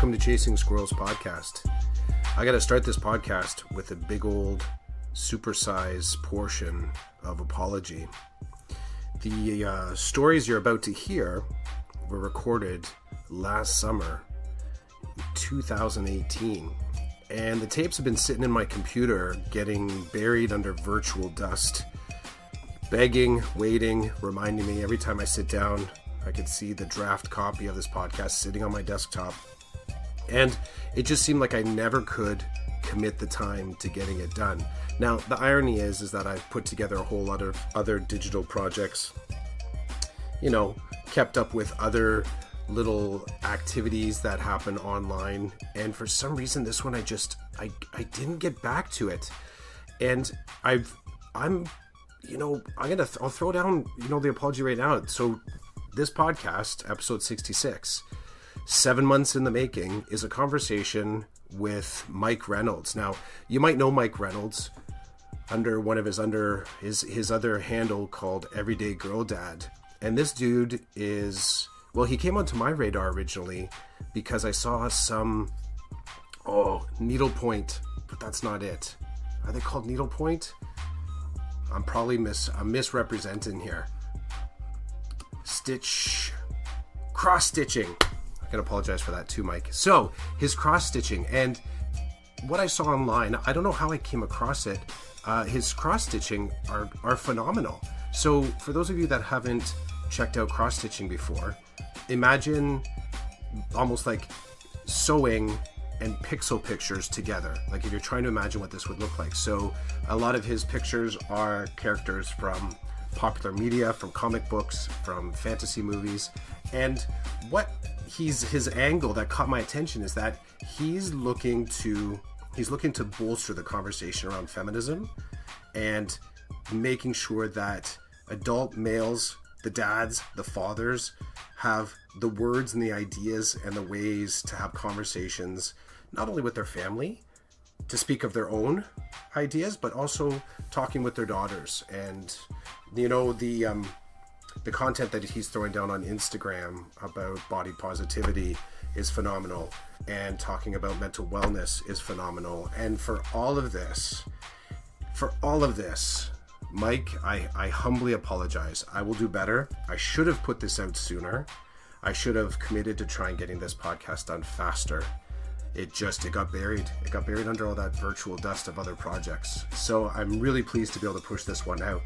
Welcome to Chasing Squirrels podcast. I got to start this podcast with a big old supersize portion of apology. The stories you're about to hear were recorded last summer, 2018, and the tapes have been sitting in my computer getting buried under virtual dust, begging, waiting, reminding me every time I sit down. I could see the draft copy of this podcast sitting on my desktop, and it just seemed like I never could commit the time to getting it done. Now, the irony is that I've put together a whole lot of other digital projects, kept up with other little activities that happen online, and for some reason this one I didn't get back to it. And I'll throw down the apology right now. So this podcast, episode 66, 7 months in the making, is a conversation with Mike Reynolds. Now, you might know Mike Reynolds under his other handle called EverydaygGirlDad. And this dude he came onto my radar originally because I saw some needlepoint, but that's not it. Are they called needlepoint? I'm probably misrepresenting here. Cross-stitching. I can apologize for that too, Mike. So, his cross-stitching, and what I saw online, I don't know how I came across it. His cross-stitching are phenomenal. So, for those of you that haven't checked out cross-stitching before, imagine almost like sewing and pixel pictures together. Like if you're trying to imagine what this would look like. So, a lot of his pictures are characters from popular media, from comic books, from fantasy movies, and his angle that caught my attention is that he's looking to bolster the conversation around feminism and making sure that adult males, the dads, the fathers, have the words and the ideas and the ways to have conversations, not only with their family, to speak of their own ideas, but also talking with their daughters. And the content that he's throwing down on Instagram about body positivity is phenomenal, and talking about mental wellness is phenomenal. And for all of this, Mike, I humbly apologize. I will do better. I should have put this out sooner. I should have committed to try and getting this podcast done faster. It got buried. It got buried under all that virtual dust of other projects. So I'm really pleased to be able to push this one out.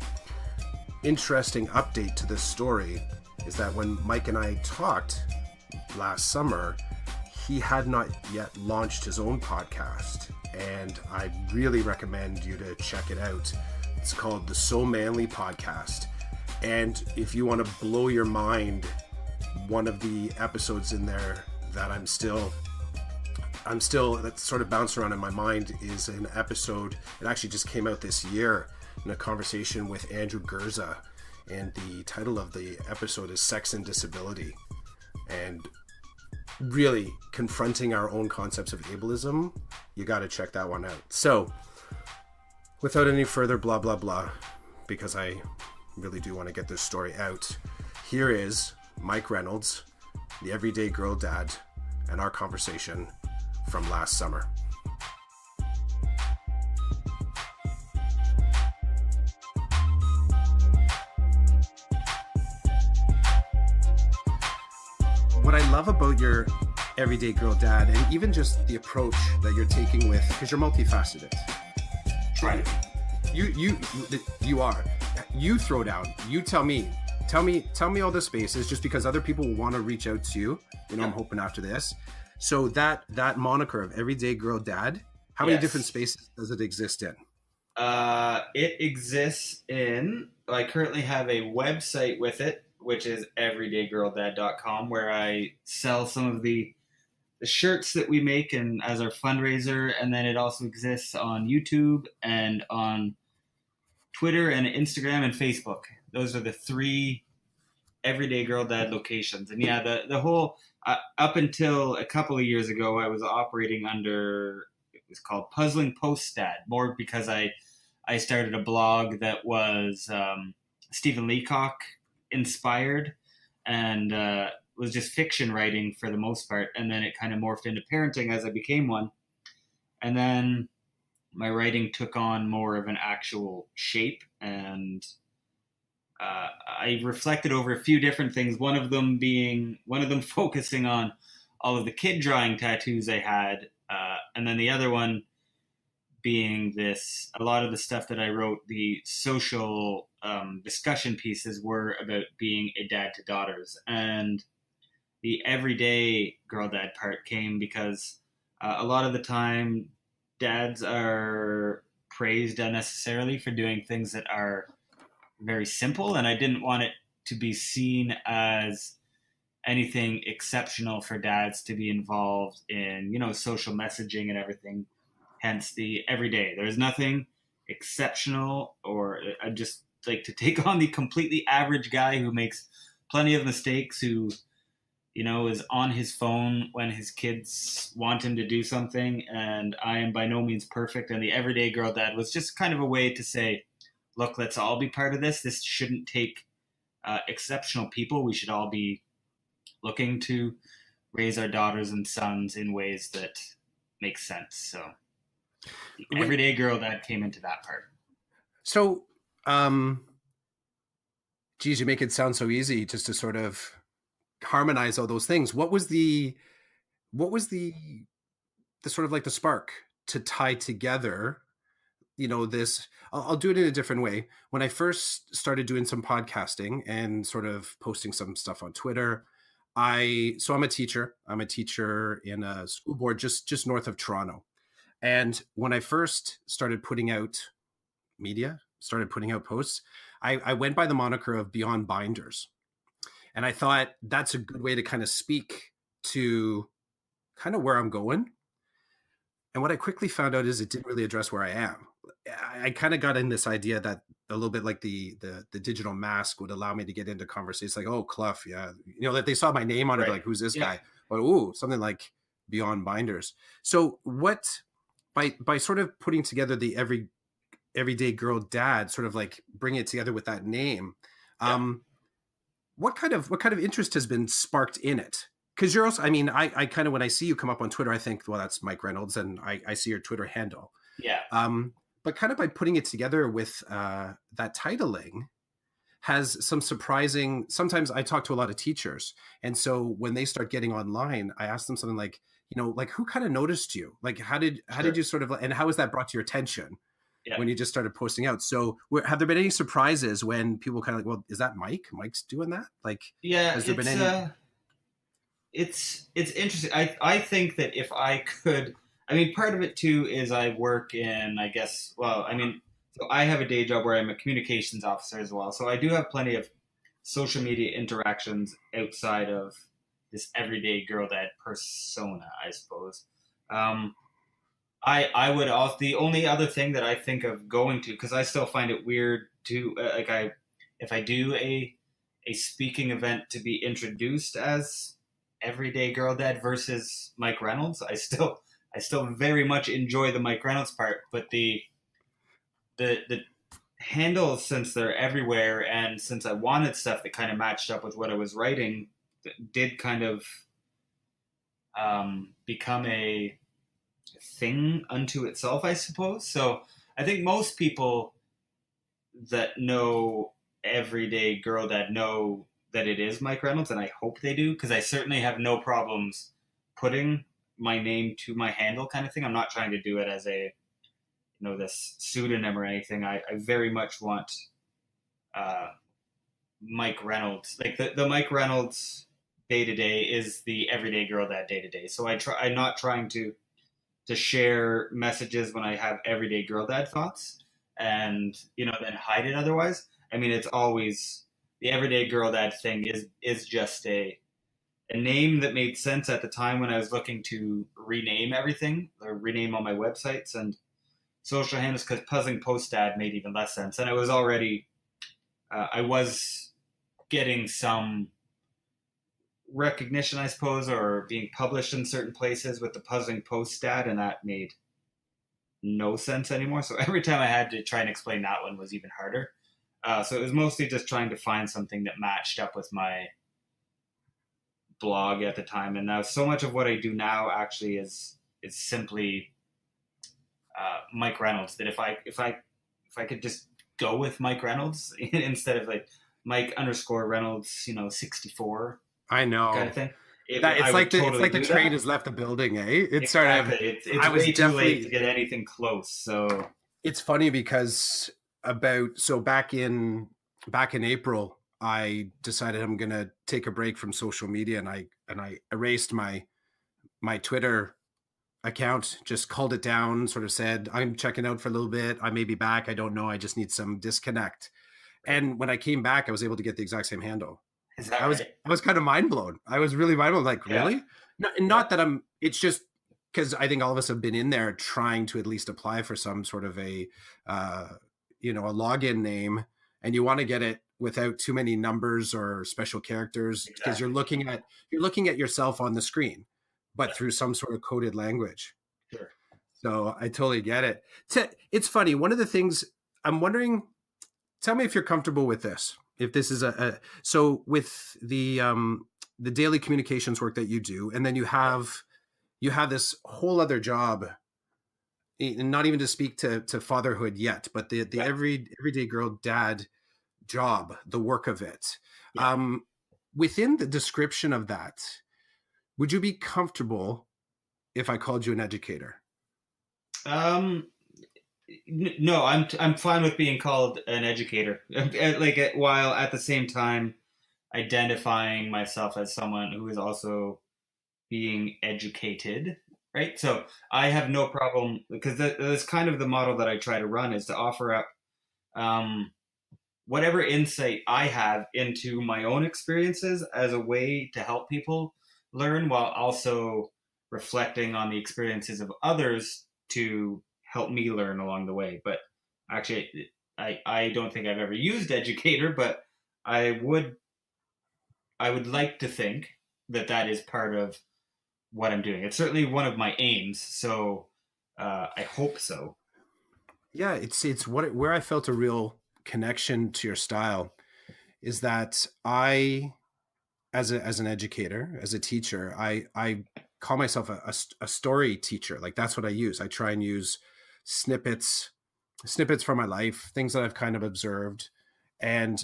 Interesting update to this story is that when Mike and I talked last summer, he had not yet launched his own podcast, and I really recommend you to check it out. It's called the So Manly Podcast, and if you want to blow your mind, one of the episodes in there that I'm still that's sort of bouncing around in my mind is an episode. It actually just came out this year in a conversation with Andrew Gurza, and the title of the episode is Sex and Disability, and really confronting our own concepts of ableism. You got to check that one out. So without any further blah blah blah, because I really do want to get this story out, here is Mike Reynolds, the Everyday Girl Dad, and our conversation from last summer. What I love about your Everyday Girl Dad, and even just the approach that you're taking with, because you're multifaceted. Right. You are. You throw down. You tell me all the spaces, just because other people will want to reach out to you. I'm hoping after this. So that moniker of Everyday Girl Dad, how many different spaces does it exist in? It exists in, I currently have a website with it, which is EverydaygGirlDad.com, where I sell some of the shirts that we make and as our fundraiser. And then it also exists on YouTube and on Twitter and Instagram and Facebook. Those are the 3 Everyday Girl Dad locations. And the whole, up until a couple of years ago, I was operating under, it was called Puzzling Post Dad, more because I started a blog that was Stephen Leacock inspired, and was just fiction writing for the most part, and then it kind of morphed into parenting as I became one, and then my writing took on more of an actual shape, and I reflected over a few different things. One of them focusing on all of the kid drawing tattoos I had, and then the other one being a lot of the stuff that I wrote, the social discussion pieces were about being a dad to daughters. And the everyday girl dad part came because a lot of the time dads are praised unnecessarily for doing things that are very simple. And I didn't want it to be seen as anything exceptional for dads to be involved in, social messaging and everything. Hence the everyday. There's nothing exceptional, or I just like to take on the completely average guy who makes plenty of mistakes, who, is on his phone when his kids want him to do something. And I am by no means perfect. And the everyday girl dad was just kind of a way to say, look, let's all be part of this. This shouldn't take exceptional people. We should all be looking to raise our daughters and sons in ways that make sense. So the everyday girl dad came into that part. So, geez, you make it sound so easy just to sort of harmonize all those things. What was the sort of like the spark to tie together, this? I'll do it in a different way. When I first started doing some podcasting and sort of posting some stuff on Twitter, so I'm a teacher. I'm a teacher in a school board just north of Toronto. And when I first started putting out posts, I went by the moniker of Beyond Binders. And I thought that's a good way to kind of speak to kind of where I'm going. And what I quickly found out is it didn't really address where I am. I kind of got in this idea that a little bit like the digital mask would allow me to get into conversations like, oh, Clough, yeah. That they saw my name on it, like, who's this guy? Or, ooh, something like Beyond Binders. So by sort of putting together the everyday girl dad, sort of like bring it together with that name, what kind of interest has been sparked in it? Because you're also, I kind of, when I see you come up on Twitter, I think, well, that's Mike Reynolds, and I see your Twitter handle. Yeah. But kind of by putting it together with that titling has some surprising, sometimes I talk to a lot of teachers. And so when they start getting online, I ask them something like, like who kind of noticed you? Like, how did you sort of, and how was that brought to your attention when you just started posting out? So have there been any surprises when people kind of like, well, is that Mike? Mike's doing that? Like, has there been any? It's interesting. I think that if I could, part of it too is I work in, so I have a day job where I'm a communications officer as well. So I do have plenty of social media interactions outside of this everyday girl dad persona, I suppose. I would also, the only other thing that I think of going to, because I still find it weird to, if I do a speaking event to be introduced as everyday girl dad versus Mike Reynolds, I still very much enjoy the Mike Reynolds part, but the handles, since they're everywhere and since I wanted stuff that kind of matched up with what I was writing, did kind of become a thing unto itself, I suppose. So I think most people that know everyday girl dad know that it is Mike Reynolds, and I hope they do, because I certainly have no problems putting my name to my handle kind of thing. I'm not trying to do it as a, this pseudonym or anything. I very much want Mike Reynolds, like the Mike Reynolds day-to-day is the everyday girl dad day-to-day. So I'm not trying to share messages when I have everyday girl dad thoughts and, then hide it otherwise. It's always, the everyday girl dad thing is just a name that made sense at the time when I was looking to rename everything, or rename all my websites and social handles, because Puzzling Post Dad made even less sense. And I was already, I was getting some recognition, I suppose, or being published in certain places with the Puzzling Post Dad, and that made no sense anymore. So every time I had to try and explain that one was even harder. So it was mostly just trying to find something that matched up with my blog at the time, and now so much of what I do now actually is simply Mike Reynolds. That if I could just go with Mike Reynolds instead of like Mike underscore Reynolds, 64 I kind know of thing. that I would it's totally like the do train that. has left the building, eh? It's sort of, Exactly. It's I was way too late to definitely, get anything close. So it's funny because back in April, I decided I'm gonna take a break from social media, and I erased my Twitter account, just called it down, sort of said, I'm checking out for a little bit. I may be back. I don't know. I just need some disconnect. right. And when I came back, I was able to get the exact same handle. Is that I was right? I was kind of mind blown. I was really mind blown. Like, Yeah. really? Yeah. Not that it's just because I think all of us have been in there trying to at least apply for some sort of uh, a login name, and you want to get it without too many numbers or special characters because Exactly. you're looking at yourself on the screen, Yeah. but through some sort of coded language. Sure. So I totally get it. It's funny. One of the things I'm wondering, tell me if you're comfortable with this. If this is so with the daily communications work that you do, and then Yeah. you have this whole other job, and not even to speak to fatherhood yet, but the Yeah. everyday girl dad job, the work of it. Yeah. Um, Within the description of that, would you be comfortable if I called you an educator? Um, no, I'm fine with being called an educator. Like while at the same time identifying myself as someone who is also being educated, right? So I have no problem because that's kind of the model that I try to run is to offer up um, whatever insight I have into my own experiences as a way to help people learn while also reflecting on the experiences of others to help me learn along the way. But actually, I don't think I've ever used educator, but I would I would like to think that that is part of what I'm doing. It's certainly one of my aims, so I hope so. Yeah, it's where I felt a real connection to your style is that I, as an educator, as a teacher, I call myself a story teacher. Like that's what I use. I try and use snippets from my life, things that I've kind of observed, and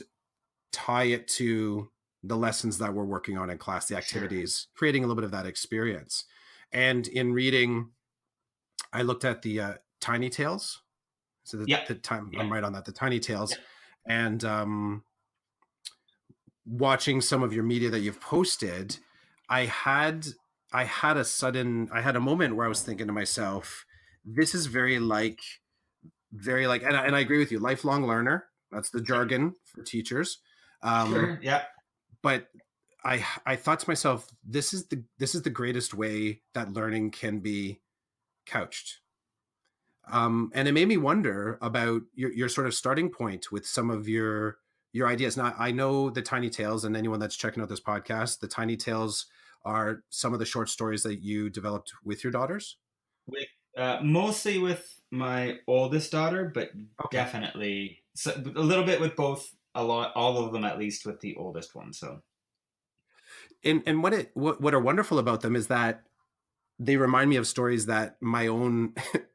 tie it to the lessons that we're working on in class, the Sure. activities, creating a little bit of that experience. And in reading, I looked at the Tiny Tales. So Yeah. the time Yeah. I'm right on that, the Tiny Yeah. Tales, and watching some of your media that you've posted, I had I had a moment where I was thinking to myself, this is very like, and I agree with you, lifelong learner. That's the Yeah. jargon for teachers. Sure. Yeah. But I thought to myself, this is the greatest way that learning can be couched. And it made me wonder about your sort of starting point with some of your ideas. Now, I know the Tiny Tales, and anyone that's checking out this podcast, the Tiny Tales are some of the short stories that you developed with your daughters. With mostly with my oldest daughter, but Okay. definitely a little bit with both. A lot, all of them at least with the oldest one. So And what are wonderful about them is that they remind me of stories that my own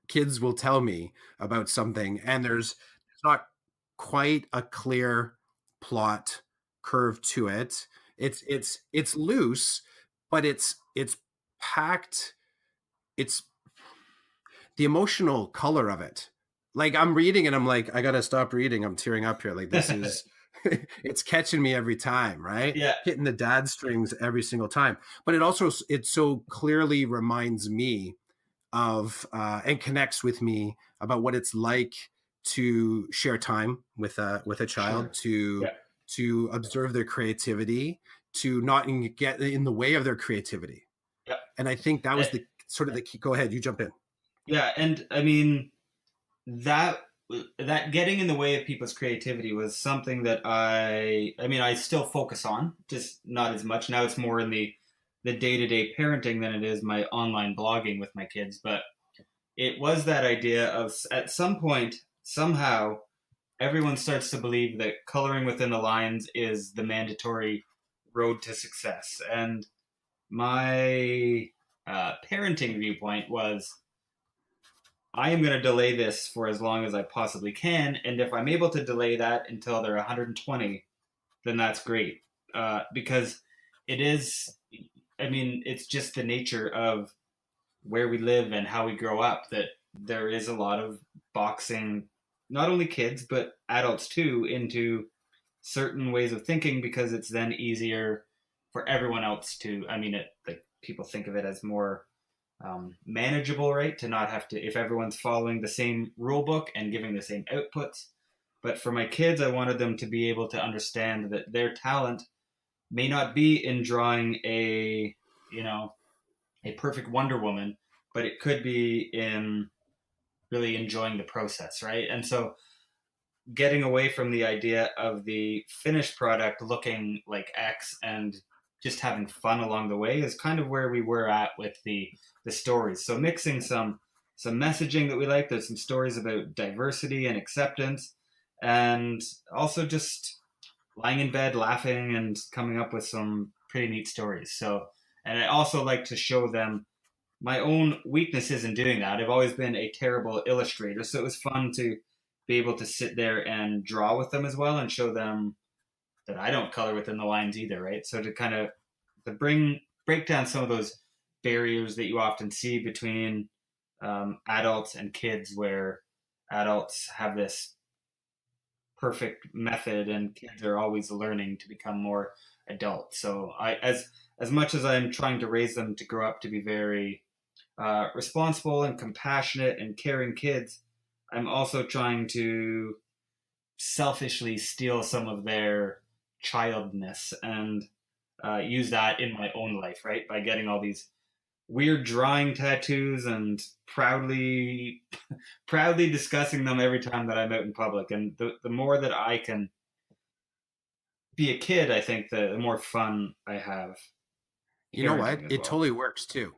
kids will tell me about something, and there's not quite a clear plot curve to it. It's loose, but it's packed. It's the emotional color of it. Like I'm reading and I'm like, I gotta stop reading. I'm tearing up here. Like this is it's catching me every time, right? yeah, Hitting the dad strings every single time. But it so clearly reminds me of and connects with me about what it's like to share time with a child, sure. Yeah, to observe their creativity, to not get in the way of their creativity. yeah. And I think that Uh, was the sort of the key. Go ahead, you jump in. Yeah, and I mean that that getting in the way of people's creativity was something that I mean I still focus on, just not as much. Now it's more in the day-to-day parenting than it is my online blogging with my kids, but it was that idea of at some point somehow everyone starts to believe that coloring within the lines is the mandatory road to success. And my parenting viewpoint was I am going to delay this for as long as I possibly can, and if I'm able to delay that until they're 120, then that's great. Because it is, I mean, it's just the nature of where we live and how we grow up that there is a lot of boxing, not only kids, but adults too, into certain ways of thinking because it's then easier for everyone else to, I mean, it, like people think of it as more manageable, right? To not have to, if everyone's following the same rule book and giving the same outputs. But for my kids, I wanted them to be able to understand that their talent may not be in drawing a, you know, a perfect Wonder Woman, but it could be in really enjoying the process, right? And so getting away from the idea of the finished product looking like X and just having fun along the way is kind of where we were at with the stories. So mixing some messaging that we like. There's some stories about diversity and acceptance, and also just lying in bed laughing and coming up with some pretty neat stories. So, and I also like to show them my own weaknesses in doing that. I've always been a terrible illustrator, so it was fun to be able to sit there and draw with them as well and show them that I don't color within the lines either, right? So to kind of to break down some of those barriers that you often see between adults and kids, where adults have this perfect method and kids are always learning to become more adult. So I, as much as I'm trying to raise them to grow up to be very responsible and compassionate and caring kids, I'm also trying to selfishly steal some of their childness and use that in my own life, right? By getting all these weird drawing tattoos and proudly discussing them every time that I'm out in public. And the more that I can be a kid, I think the more fun I have You know what? parenting as It well. totally works too.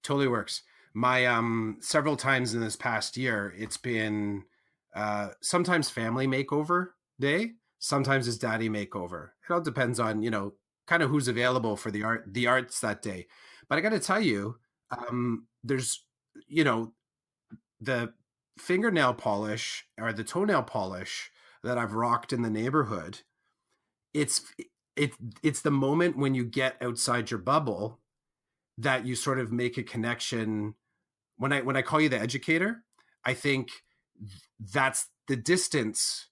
Totally works. My several times in this past year, it's been sometimes family makeover day, sometimes it's daddy makeover. It all depends on, kind of who's available for the arts that day. But I got to tell you, there's, you know, the fingernail polish or the toenail polish that I've rocked in the neighborhood. It's it it's the moment when you get outside your bubble that you sort of make a connection. When I call you the educator, I think that's the distance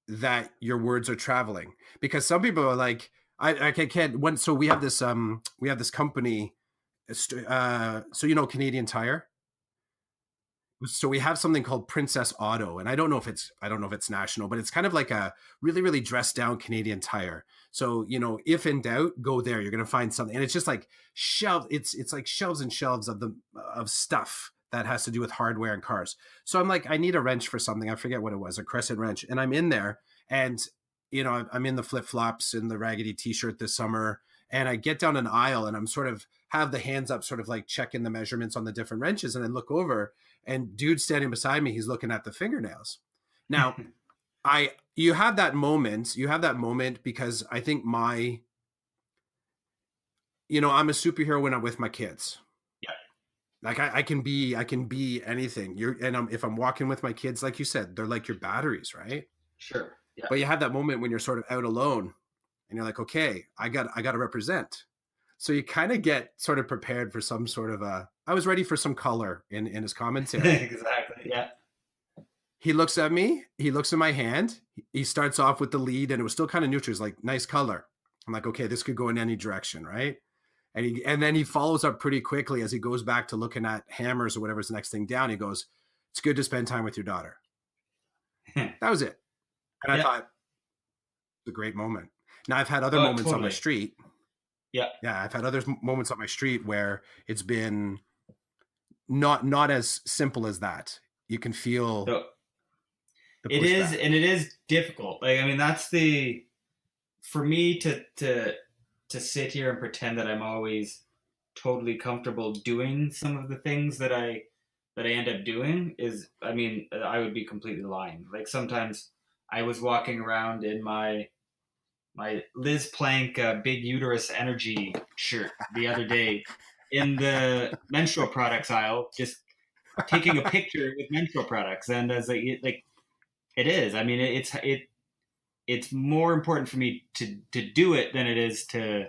that your words are traveling, because some people are like, I can't when so we have this company, so Canadian Tire. So we have something called Princess Auto, and I don't know if it's national, but it's kind of like a really really dressed down Canadian Tire. So if in doubt, go there. You're gonna find something, and it's just like shelves. It's like shelves and shelves of stuff that has to do with hardware and cars. So I'm like, I need a wrench for something. I forget what it was, a crescent wrench, and I'm in there, and I'm in the flip flops and the raggedy t-shirt this summer, and I get down an aisle, and I'm sort of have the hands up, sort of like checking the measurements on the different wrenches, and I look over and dude standing beside me, he's looking at the fingernails. Now, you have that moment because I think I'm a superhero when I'm with my kids. Yeah, Like I can be anything. If I'm walking with my kids, like you said, they're like your batteries, right? sure. Yeah. But you have that moment when you're sort of out alone and you're like, okay, I got to represent. So you kind of get sort of prepared for some sort of I was ready for some color in his commentary. Exactly. Yeah. He looks at me, he looks at my hand, he starts off with the lead, and it was still kind of neutral. He's like, nice color. I'm like, okay, this could go in any direction, right? And then he follows up pretty quickly as he goes back to looking at hammers or whatever's the next thing down. He goes, it's good to spend time with your daughter. That was it. And I Yeah. thought, it's a great moment. Now I've had other Oh, moments on my totally. street. Yeah. Yeah, I've had other moments on my street where it's been not as simple as that. You can feel So the it is, pushback. and it is difficult. Like, I mean, that's the for me to sit here and pretend that I'm always totally comfortable doing some of the things that I end up doing is, I mean, I would be completely lying. Like sometimes I was walking around in my my Liz Plank big uterus energy shirt the other day in the menstrual products aisle, just taking a picture with menstrual products, and as like it is. I mean, it's more important for me to do it than it is to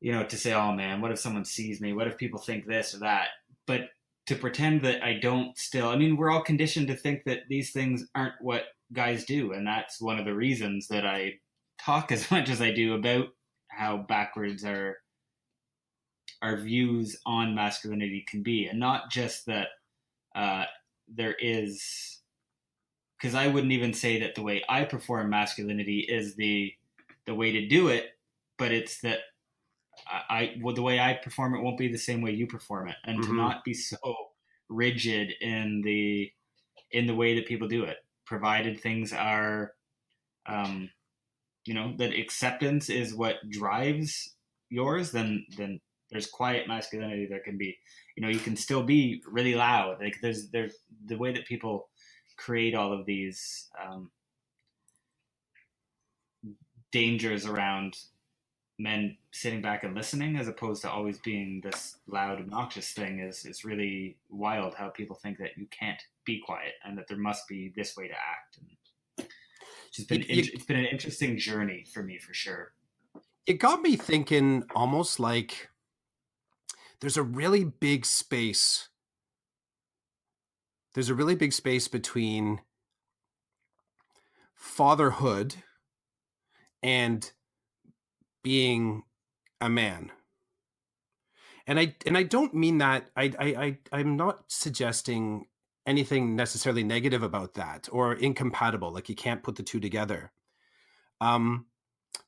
to say, oh man, what if someone sees me? What if people think this or that? But to pretend that I don't still, I mean, we're all conditioned to think that these things aren't what guys do. And that's one of the reasons that I talk as much as I do about how backwards our views on masculinity can be. And not just that there is, because I wouldn't even say that the way I perform masculinity is the way to do it, but it's that the way I perform it won't be the same way you perform it, and to not be so rigid in the way that people do it, provided things are, that acceptance is what drives yours. Then there's quiet masculinity. There can be, you can still be really loud. Like there's the way that people create all of these dangers around men sitting back and listening as opposed to always being this loud, obnoxious thing is really wild. How people think that you can't be quiet and that there must be this way to act. And it's been an interesting journey for me, for sure. It got me thinking, almost like there's a really big space. There's a really big space between fatherhood and being a man. And I don't mean that, I'm not suggesting anything necessarily negative about that or incompatible, like you can't put the two together. But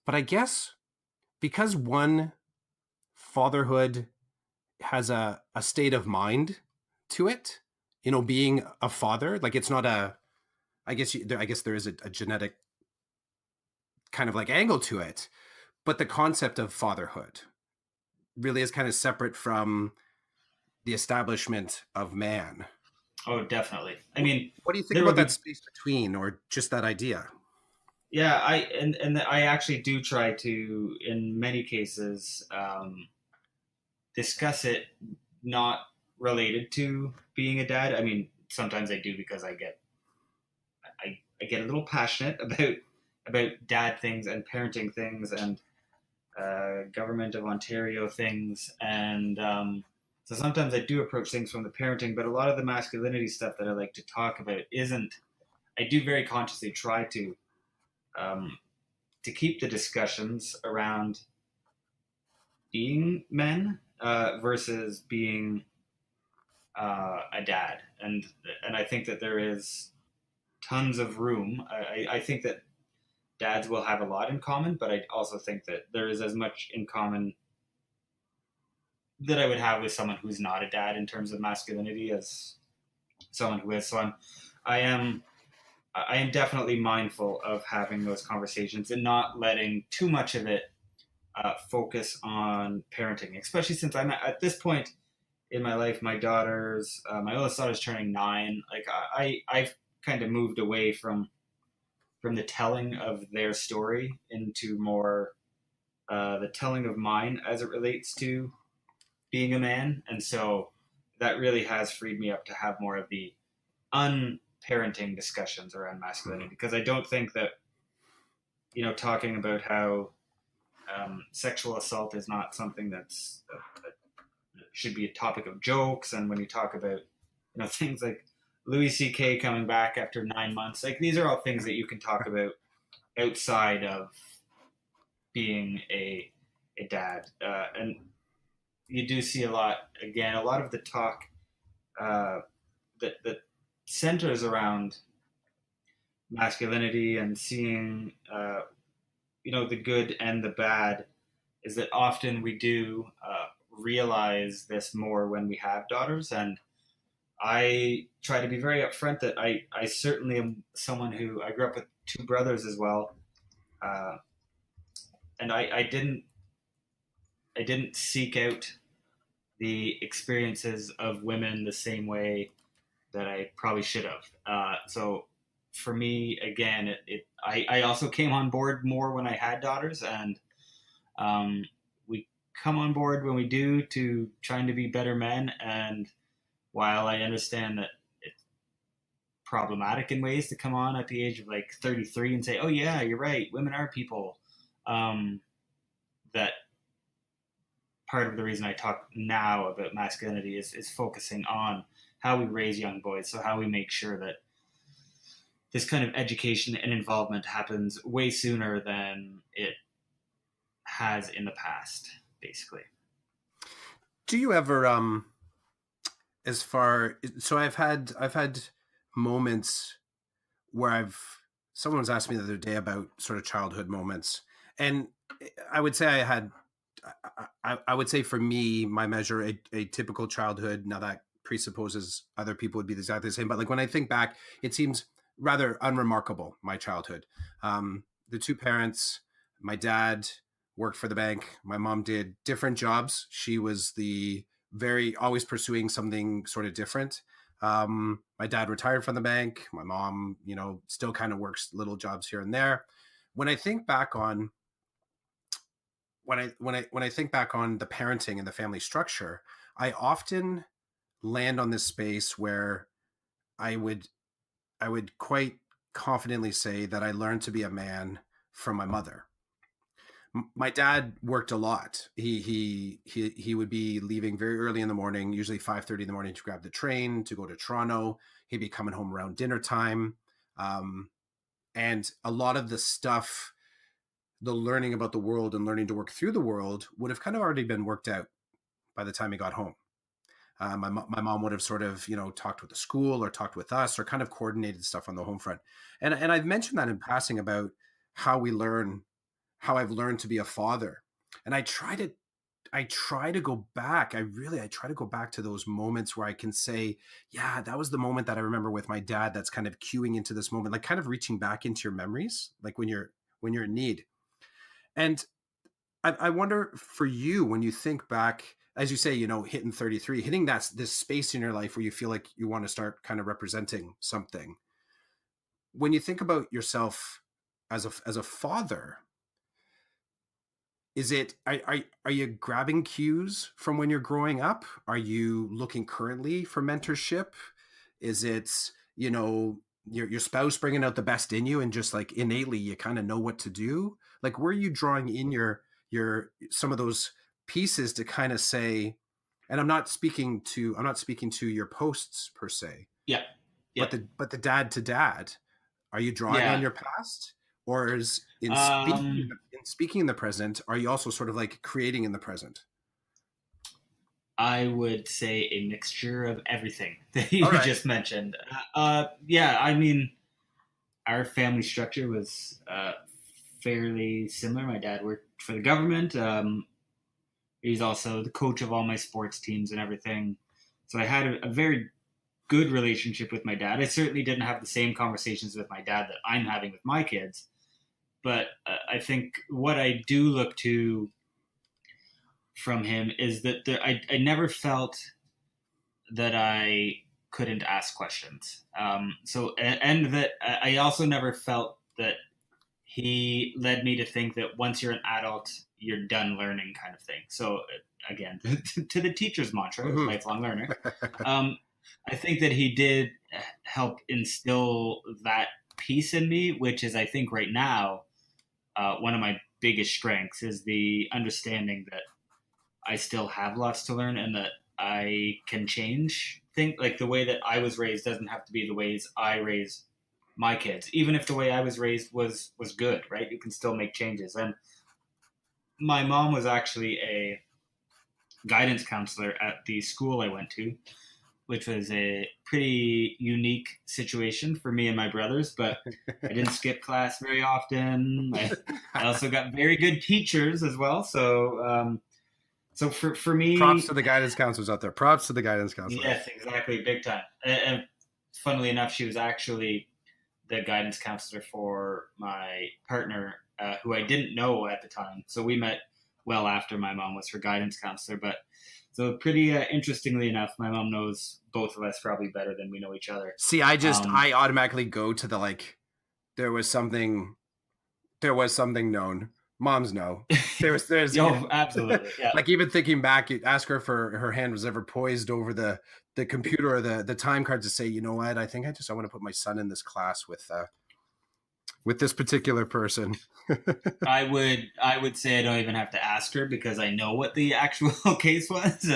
I guess because one, fatherhood has a state of mind to it, being a father, like it's not I guess there is a genetic kind of like angle to it, but the concept of fatherhood really is kind of separate from the establishment of man. Oh, definitely. I mean, what do you think about that space between, or just that idea? Yeah, I actually do try to, in many cases, discuss it not related to being a dad. I mean, sometimes I do because I get a little passionate about dad things and parenting things and government of Ontario things, and so sometimes I do approach things from the parenting, but a lot of the masculinity stuff that I like to talk about isn't. I do very consciously try to keep the discussions around being men versus being a dad, and I think that there is tons of room. I think that dads will have a lot in common, but I also think that there is as much in common that I would have with someone who's not a dad in terms of masculinity as someone who is. So I am definitely mindful of having those conversations and not letting too much of it focus on parenting, especially since I'm at this point in my life. My oldest daughter's turning 9. Like I've kind of moved away from the telling of their story into more the telling of mine as it relates to being a man. And so that really has freed me up to have more of the unparenting discussions around masculinity, because I don't think that, talking about how sexual assault is not something that's should be a topic of jokes. And when you talk about, things like Louis C.K. coming back after 9 months, like these are all things that you can talk about outside of being a dad. And you do see a lot of the talk that centers around masculinity and seeing, the good and the bad, is that often we do realize this more when we have daughters. And I try to be very upfront that I certainly am someone who, I grew up with 2 brothers as well. And I didn't seek out the experiences of women the same way that I probably should have. So for me, again, I also came on board more when I had daughters, and we come on board when we do to trying to be better men. And while I understand that it's problematic in ways to come on at the age of like 33 and say, "Oh yeah, you're right, women are people," that part of the reason I talk now about masculinity is focusing on how we raise young boys, so how we make sure that this kind of education and involvement happens way sooner than it has in the past, basically. Do you ever as far so I've had moments where someone was asking me the other day about sort of childhood moments, and I would say I would say for me, my measure, a typical childhood. Now that presupposes other people would be exactly the same, but like when I think back, it seems rather unremarkable, my childhood. The two parents, my dad worked for the bank. My mom did different jobs. She was always pursuing something sort of different. My dad retired from the bank. My mom, still kind of works little jobs here and there. When I think back on when I think back on the parenting and the family structure, I often land on this space where I would quite confidently say that I learned to be a man from my mother. My dad worked a lot. He would be leaving very early in the morning, usually 5:30 in the morning, to grab the train to go to Toronto. He'd be coming home around dinner time, and a lot of the stuff, the learning about the world and learning to work through the world, would have kind of already been worked out by the time he got home. My mom would have sort of, talked with the school or talked with us or kind of coordinated stuff on the home front. And I've mentioned that in passing about how I've learned to be a father. And I try to go back. I try to go back to those moments where I can say, yeah, that was the moment that I remember with my dad. That's kind of cueing into this moment, like kind of reaching back into your memories, like when you're in need. And I wonder for you, when you think back, as you say, hitting 33, hitting this space in your life where you feel like you want to start kind of representing something. When you think about yourself as a father, are you grabbing cues from when you're growing up? Are you looking currently for mentorship? Is it, your spouse bringing out the best in you and just like innately you kind of know what to do? Like, where are you drawing in your some of those pieces to kind of say, and I'm not speaking to your posts per se. Yeah. Yeah. But the dad to dad, are you drawing on your past? Or is in speaking in the present, are you also sort of like creating in the present? I would say a mixture of everything that you just mentioned. Yeah, I mean, our family structure was fairly similar. My dad worked for the government. He's also the coach of all my sports teams and everything. So I had a very good relationship with my dad. I certainly didn't have the same conversations with my dad that I'm having with my kids. But I think what I do look to from him is that I never felt that I couldn't ask questions. And that I also never felt that he led me to think that once you're an adult, you're done learning, kind of thing. So again, to the teacher's mantra, mm-hmm. Lifelong learner. I think that he did help instill that piece in me, which is, I think right now, one of my biggest strengths is the understanding that I still have lots to learn and that I can change things. Like the way that I was raised doesn't have to be the ways I raise my kids. Even if the way I was raised was good, right? You can still make changes. And my mom was actually a guidance counselor at the school I went to, which was a pretty unique situation for me and my brothers, but I didn't skip class very often. I also got very good teachers as well. So for me... Props to the guidance counselors out there. Props to the guidance counselors. Yes, exactly. Big time. And funnily enough, she was actually the guidance counselor for my partner, who I didn't know at the time. So we met well after my mom was her guidance counselor. But So pretty interestingly enough, my mom knows both of us probably better than we know each other. See, I automatically go to the like, there was something known. Moms know. There's Oh, absolutely. Yeah. like even thinking back, you ask her if her hand was ever poised over the computer or the time card to say, you know what, I think I want to put my son in this class with this particular person. I would say I don't even have to ask her because I know what the actual case was.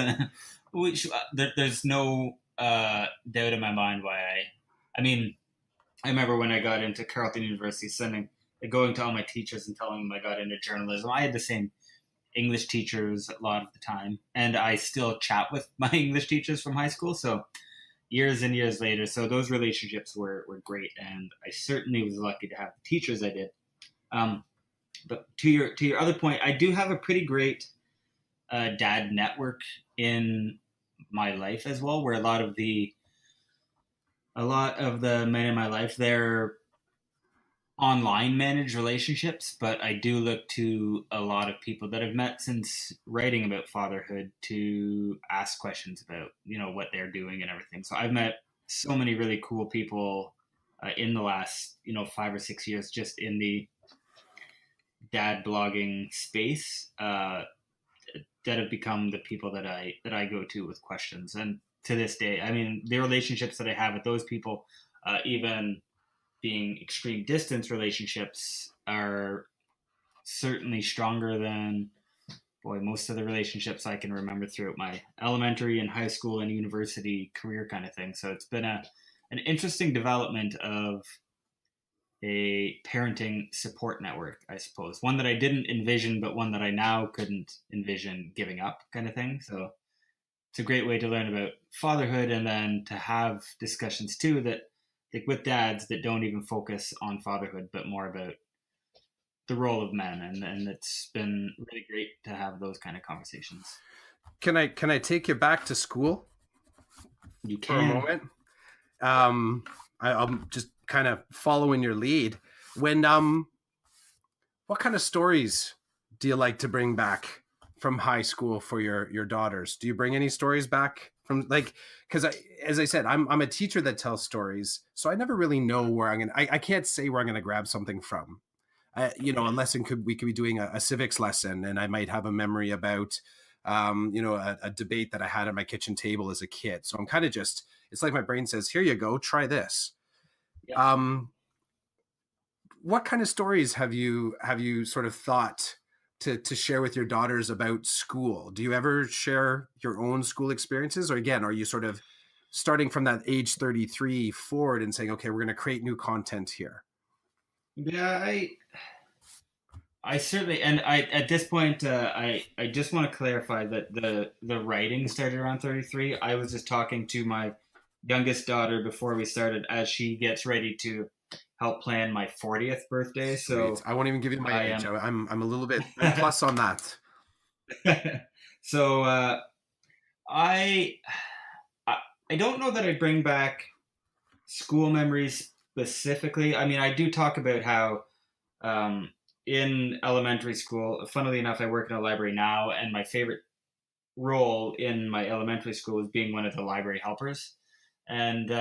Which there's no doubt in my mind why I mean, I remember when I got into Carleton University, going to all my teachers and telling them I got into journalism. I had the same English teachers a lot of the time, and I still chat with my English teachers from high school. So years and years later, so those relationships were great, and I certainly was lucky to have the teachers I did. But to your other point, I do have a pretty great dad network in my life as well, where a lot of the men in my life, they're online managed relationships, but I do look to a lot of people that I've met since writing about fatherhood to ask questions about, what they're doing and everything. So I've met so many really cool people in the last, 5 or 6 years, just in the dad blogging space, that have become the people that I go to with questions. And to this day, I mean, the relationships that I have with those people, even being extreme distance relationships, are certainly stronger than most of the relationships I can remember throughout my elementary and high school and university career kind of thing. So it's been an interesting development of a parenting support network, I suppose. One that I didn't envision, but one that I now couldn't envision giving up kind of thing. So it's a great way to learn about fatherhood, and then to have discussions too that, like, with dads that don't even focus on fatherhood, but more about the role of men. And it's been really great to have those kind of conversations. Can I take you back to school? You for a moment? I'm just kind of following your lead. When what kind of stories do you like to bring back from high school for your daughters? Do you bring any stories back from, like, because as I said, I'm a teacher that tells stories, so I never really know where I can't say where I'm gonna grab something from. Unless we could be doing a civics lesson, and I might have a memory about a debate that I had at my kitchen table as a kid. So I'm kind of just, it's like my brain says, here you go, try this. Yeah. What kind of stories have you sort of thought to share with your daughters about school? Do you ever share your own school experiences, or again, are you sort of starting from that age 33 forward and saying, okay, we're going to create new content here? Yeah, I certainly, and at this point, I just want to clarify that the writing started around 33. I was just talking to my youngest daughter before we started, as she gets ready to help plan my 40th birthday. So I won't even give you my age. I'm a little bit plus on that. So I don't know that I bring back school memories specifically. I mean, I do talk about how in elementary school, funnily enough, I work in a library now, and my favorite role in my elementary school was being one of the library helpers. And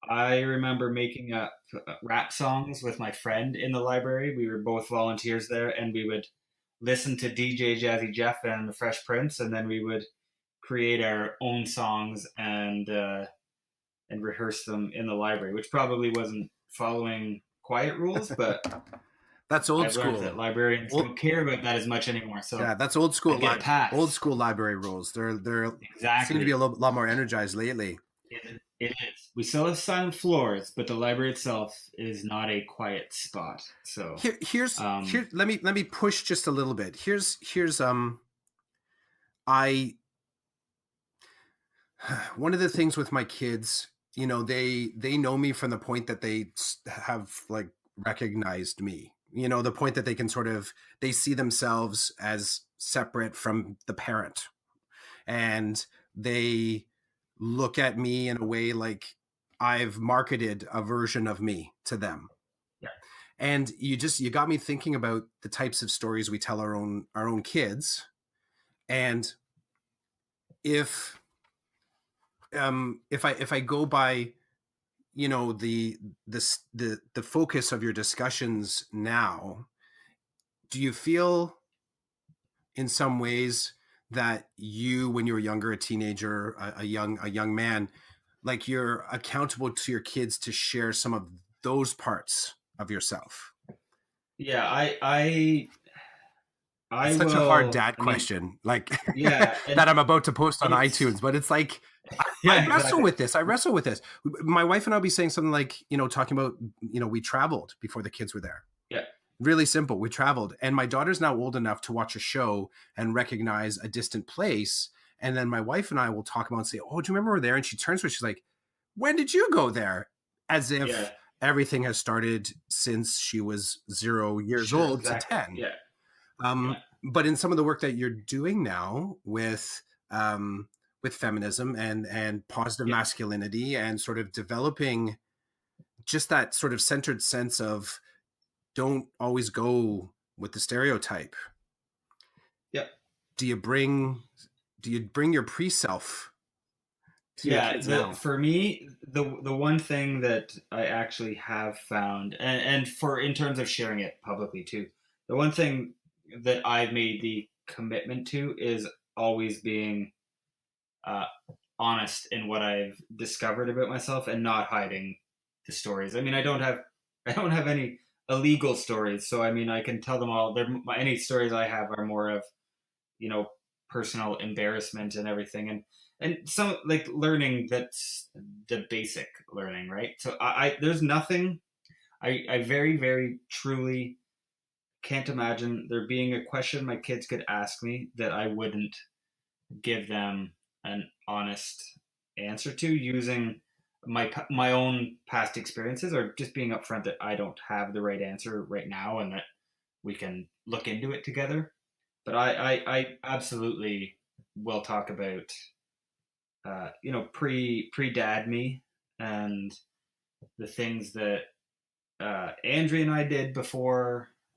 I remember making up rap songs with my friend in the library. We were both volunteers there, and we would listen to DJ Jazzy Jeff and the Fresh Prince, and then we would create our own songs and rehearse them in the library, which probably wasn't following quiet rules, but that's old I've school. learned that librarians don't care about that as much anymore. So yeah, that's old school. Old school library rules. They're exactly seem to be a lot more energized lately. It is. We still have silent floors, but the library itself is not a quiet spot. So here's let me push just a little bit. Here's I one of the things with my kids, they know me from the point that they have like recognized me. The point that they can they see themselves as separate from the parent, and they look at me in a way like I've marketed a version of me to them. Yeah. And you got me thinking about the types of stories we tell our own kids. And if if I go by, you know, the focus of your discussions now, do you feel in some ways that you, when you were younger, a teenager, a young man, like you're accountable to your kids to share some of those parts of yourself? Yeah, I It's such a hard will. dad I mean, question, like yeah, that and I'm about to post on it's iTunes, but it's like I yeah, wrestle exactly. with this. I wrestle with this. My wife and I'll be saying something like, you know, talking about, you know, we traveled before the kids were there. Yeah, Really simple. We traveled, and my daughter's now old enough to watch a show and recognize a distant place. And then my wife and I will talk about and say, "Oh, do you remember we were there?" And she turns to us, she's like, "When did you go there?" As yeah, if everything has started since she was 0 years sure, old to exactly. 10. Yeah, yeah, But in some of the work that you're doing now with feminism and positive yeah, masculinity and sort of developing just that sort of centered sense of don't always go with the stereotype. yeah. Do you bring your pre-self to your Yeah, kids the now? for me, the one thing that I actually have found, and for in terms of sharing it publicly too, the one thing that I've made the commitment to is always being uh, honest in what I've discovered about myself and not hiding the stories. I mean, I don't have any illegal stories, so I mean, I can tell them all. Any stories I have are more of, you know, personal embarrassment and everything, and some like learning that's the basic learning, right? So I there's nothing I very very truly can't imagine there being a question my kids could ask me that I wouldn't give them an honest answer to using my own past experiences, or just being upfront that I don't have the right answer right now and that we can look into it together. But I absolutely will talk about you know, pre dad me and the things that Andrea and I did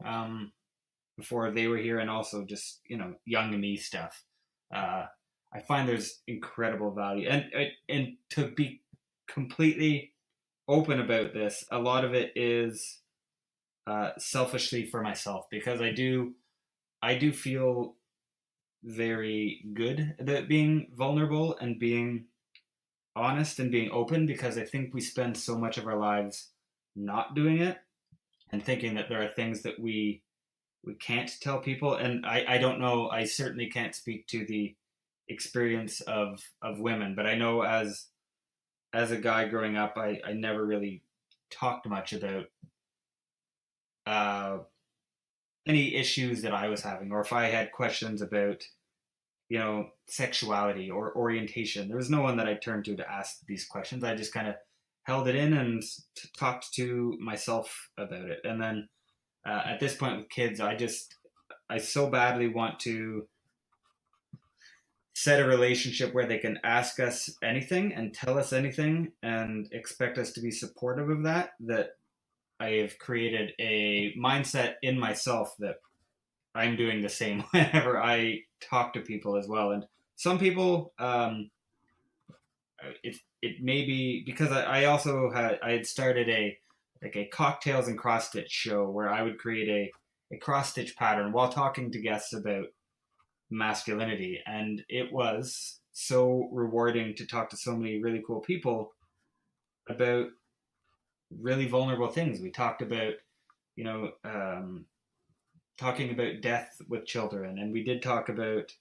um, before they were here, and also just, you know, young me stuff. Uh, I find there's incredible value, and to be completely open about this, a lot of it is selfishly for myself, because I do feel very good about being vulnerable and being honest and being open, because I think we spend so much of our lives not doing it and thinking that there are things that we can't tell people. And I don't know, I certainly can't speak to the experience of women, but I know as a guy growing up, I never really talked much about uh, any issues that I was having, or if I had questions about, you know, sexuality or orientation. There was no one that I turned to ask these questions. I just kind of held it in and talked to myself about it. And then at this point with kids, I so badly want to set a relationship where they can ask us anything and tell us anything and expect us to be supportive of that, that I have created a mindset in myself that I'm doing the same whenever I talk to people as well. And some people, it may be because I had started a like a cocktails and cross stitch show where I would create a cross stitch pattern while talking to guests about masculinity, and it was so rewarding to talk to so many really cool people about really vulnerable things. We talked about, you know, talking about death with children, and we did talk about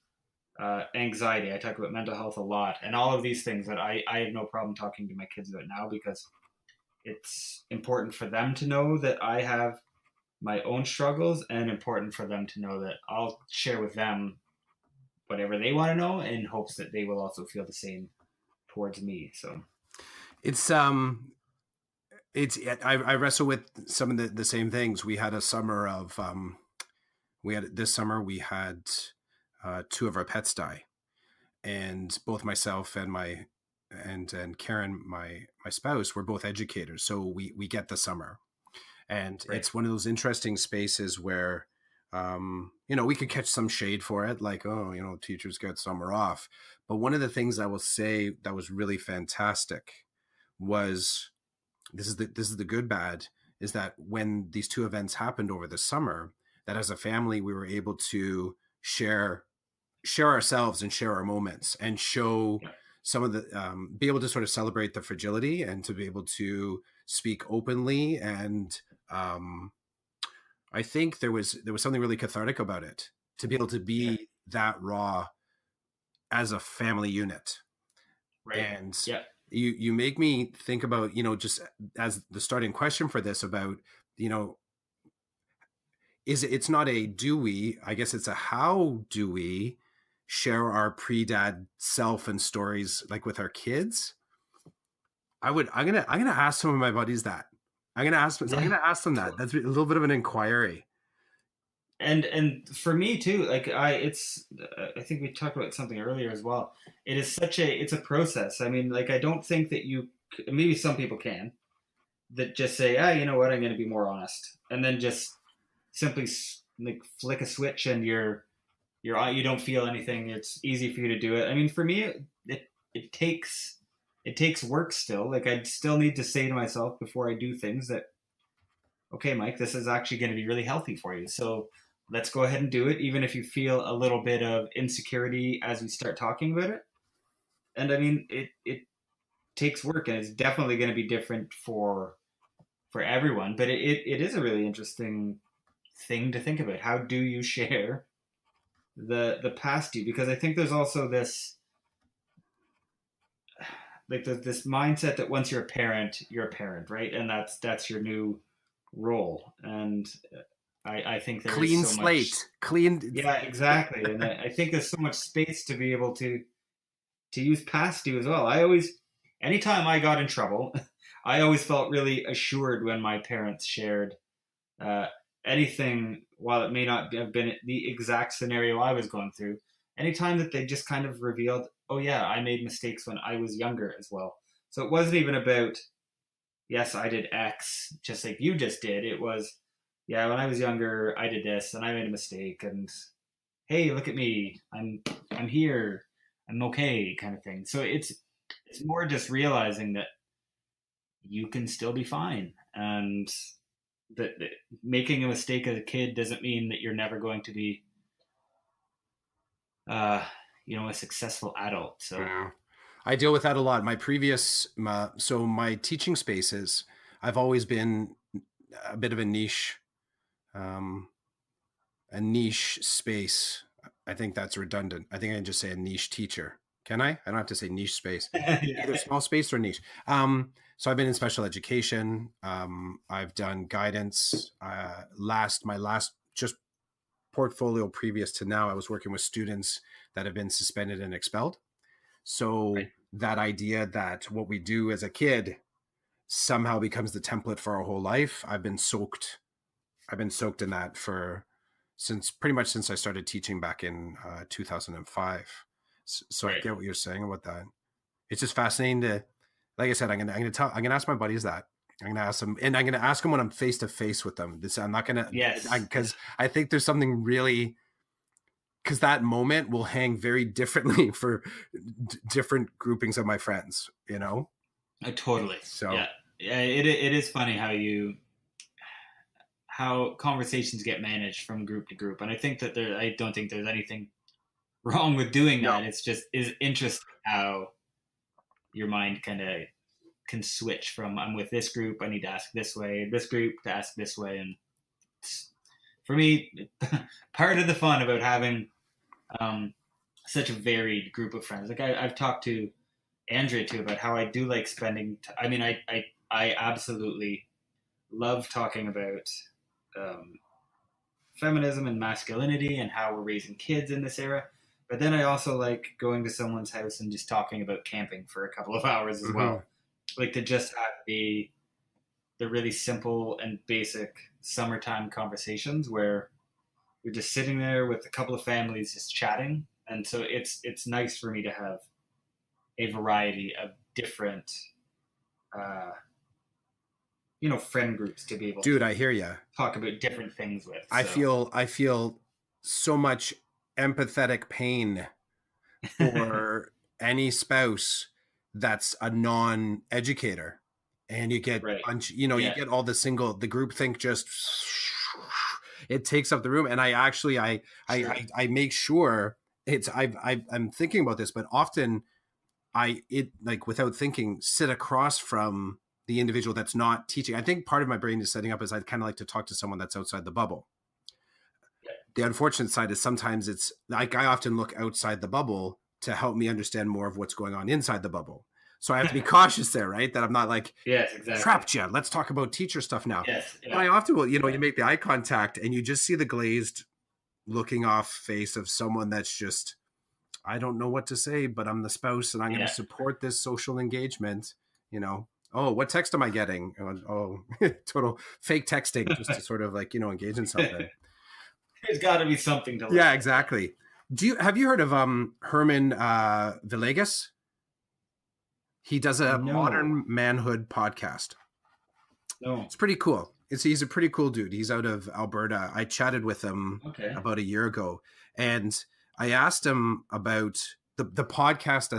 anxiety. I talk about mental health a lot, and all of these things that I have no problem talking to my kids about now, because it's important for them to know that I have my own struggles, and important for them to know that I'll share with them whatever they want to know in hopes that they will also feel the same towards me. So It's it's I wrestle with some of the same things. We had a summer of we had this summer we had two of our pets die, and both myself and my and Karen, my spouse, were both educators, so we get the summer, and right, it's one of those interesting spaces where we could catch some shade for it, like, oh, teachers get summer off. But one of the things I will say that was really fantastic was, this is the good bad, is that when these two events happened over the summer, that as a family we were able to share ourselves and share our moments and show some of the be able to sort of celebrate the fragility and to be able to speak openly. And I think there was something really cathartic about it, to be able to be that raw as a family unit. Right. And Yeah. you make me think about, just as the starting question for this, about, it's not a do we, I guess it's a how do we share our pre-dad self and stories, like, with our kids. I'm gonna ask some of my buddies that. I'm gonna ask them that. That's a little bit of an inquiry. And for me too, like I think we talked about something earlier as well. It's a process. I mean, like, I don't think that maybe some people can, that just say, you know what, I'm going to be more honest, and then just simply like flick a switch and you don't feel anything. It's easy for you to do it. I mean, for me, it takes work still. Like, I still need to say to myself before I do things that, okay, Mike, this is actually going to be really healthy for you. So let's go ahead and do it, even if you feel a little bit of insecurity as we start talking about it. And I mean, it takes work, and it's definitely going to be different for everyone. But it is a really interesting thing to think about. How do you share the past you? Because I think there's also this, like, this mindset that once you're a parent, right? And that's your new role. And I think there Clean is so slate, much. clean. Yeah, exactly. And I think there's so much space to be able to use past you as well. Anytime I got in trouble, I always felt really assured when my parents shared uh, anything, while it may not have been the exact scenario I was going through. Anytime that they just kind of revealed, oh yeah, I made mistakes when I was younger as well. So it wasn't even about, yes, I did X, just like you just did. It was, yeah, when I was younger, I did this and I made a mistake, and hey, look at me, I'm here, I'm okay, kind of thing. So it's more just realizing that you can still be fine, and that making a mistake as a kid doesn't mean that you're never going to be, uh, a successful adult. So Yeah. I deal with that a lot. My teaching spaces, I've always been a bit of um, a niche space. I think that's redundant. I think I can just say a niche teacher. Can I? I don't have to say niche space. Either small space or niche. So I've been in special education. I've done guidance. My last just portfolio previous to now, I was working with students that have been suspended and expelled. So right. that idea that what we do as a kid somehow becomes the template for our whole life, I've been soaked in that pretty much since I started teaching back in 2005. So I Right. get what you're saying about that. It's just fascinating to, like I said, I'm gonna ask my buddies that. I'm gonna ask them, and I'm gonna ask them when I'm face to face with them. I'm not gonna, Yes. because I think there's something really, because that moment will hang very differently for different groupings of my friends. Totally. So Yeah. Yeah. It is funny how conversations get managed from group to group, and I think that I don't think there's anything wrong with doing no, that. It's just is interesting how your mind kind of can switch from, I'm with this group, I need to ask this way, this group to ask this way. And for me, part of the fun about having such a varied group of friends, like I've talked to Andrea too about how I do like spending. I mean, I absolutely love talking about um, feminism and masculinity and how we're raising kids in this era. But then I also like going to someone's house and just talking about camping for a couple of hours as well. Like, to just have the really simple and basic summertime conversations where you're just sitting there with a couple of families just chatting. And so it's nice for me to have a variety of different uh, friend groups to be able Dude, to I hear you. talk about different things with. I So feel I feel so much empathetic pain for any spouse that's a non-educator, and you get right. you Yeah, get all the group think just it takes up the room. And I actually sure. I make sure it's I'm thinking about this, but often like without thinking sit across from the individual that's not teaching. I think part of my brain is setting up is I'd kind of like to talk to someone that's outside the bubble. The unfortunate side is sometimes it's like I often look outside the bubble to help me understand more of what's going on inside the bubble. So I have to be cautious there, right? That I'm not like, Yes, exactly. trapped you. Let's talk about teacher stuff now. Yes, But yeah, I often will, yeah, you make the eye contact and you just see the glazed looking off face of someone that's just, I don't know what to say, but I'm the spouse and I'm going to yeah. support this social engagement. Oh, what text am I getting? Oh, total fake texting just to sort of like, engage in something. There's got to be something to look Yeah, at. exactly. Have you heard of Herman Villegas? He does a No, modern manhood podcast. no. It's pretty cool. He's a pretty cool dude. He's out of Alberta. I chatted with him Okay. about a year ago, and I asked him about the podcast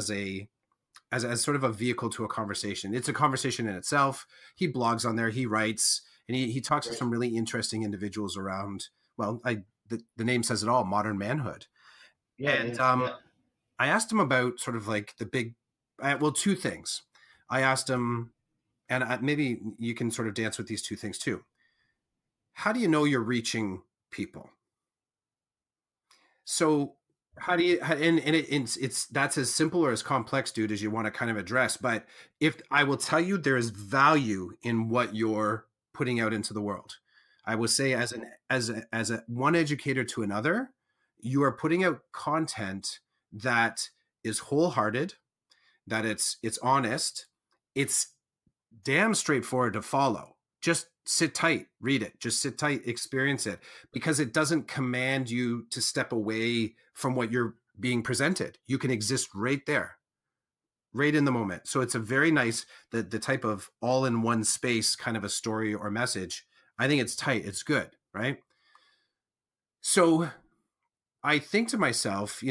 as sort of a vehicle to a conversation. It's a conversation in itself. He blogs on there. He writes, and he talks to Right. some really interesting individuals around. Well, the name says it all: modern manhood. Yeah, And yeah, yeah. I asked him about sort of like the big, well, two things. I asked him, and maybe you can sort of dance with these two things too. How do you know you're reaching people? So how do you, and it's that's as simple or as complex, dude, as you want to kind of address. But if I will tell you, there is value in what you're putting out into the world. I will say as a one educator to another, you are putting out content that is wholehearted, that it's honest, it's damn straightforward to follow. Just sit tight, read it. Just sit tight, experience it, because it doesn't command you to step away from what you're being presented. You can exist right there, right in the moment. So it's a very nice the type of all in one space kind of a story or message. I think it's tight. It's good, right? So I think to myself,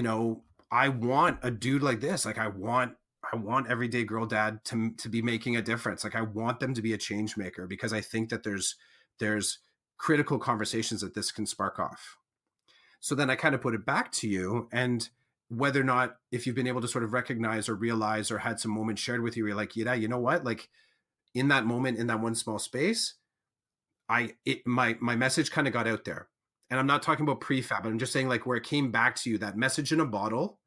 I want a dude like this. Like I want everyday girl dad to be making a difference. Like I want them to be a change maker because I think that there's critical conversations that this can spark off. So then I kind of put it back to you, and whether or not if you've been able to sort of recognize or realize or had some moments shared with you, where you're like, yeah, you know what? Like in that moment, in that one small space, my message kind of got out there. And I'm not talking about prefab, I'm just saying like where it came back to you, that message in a bottle,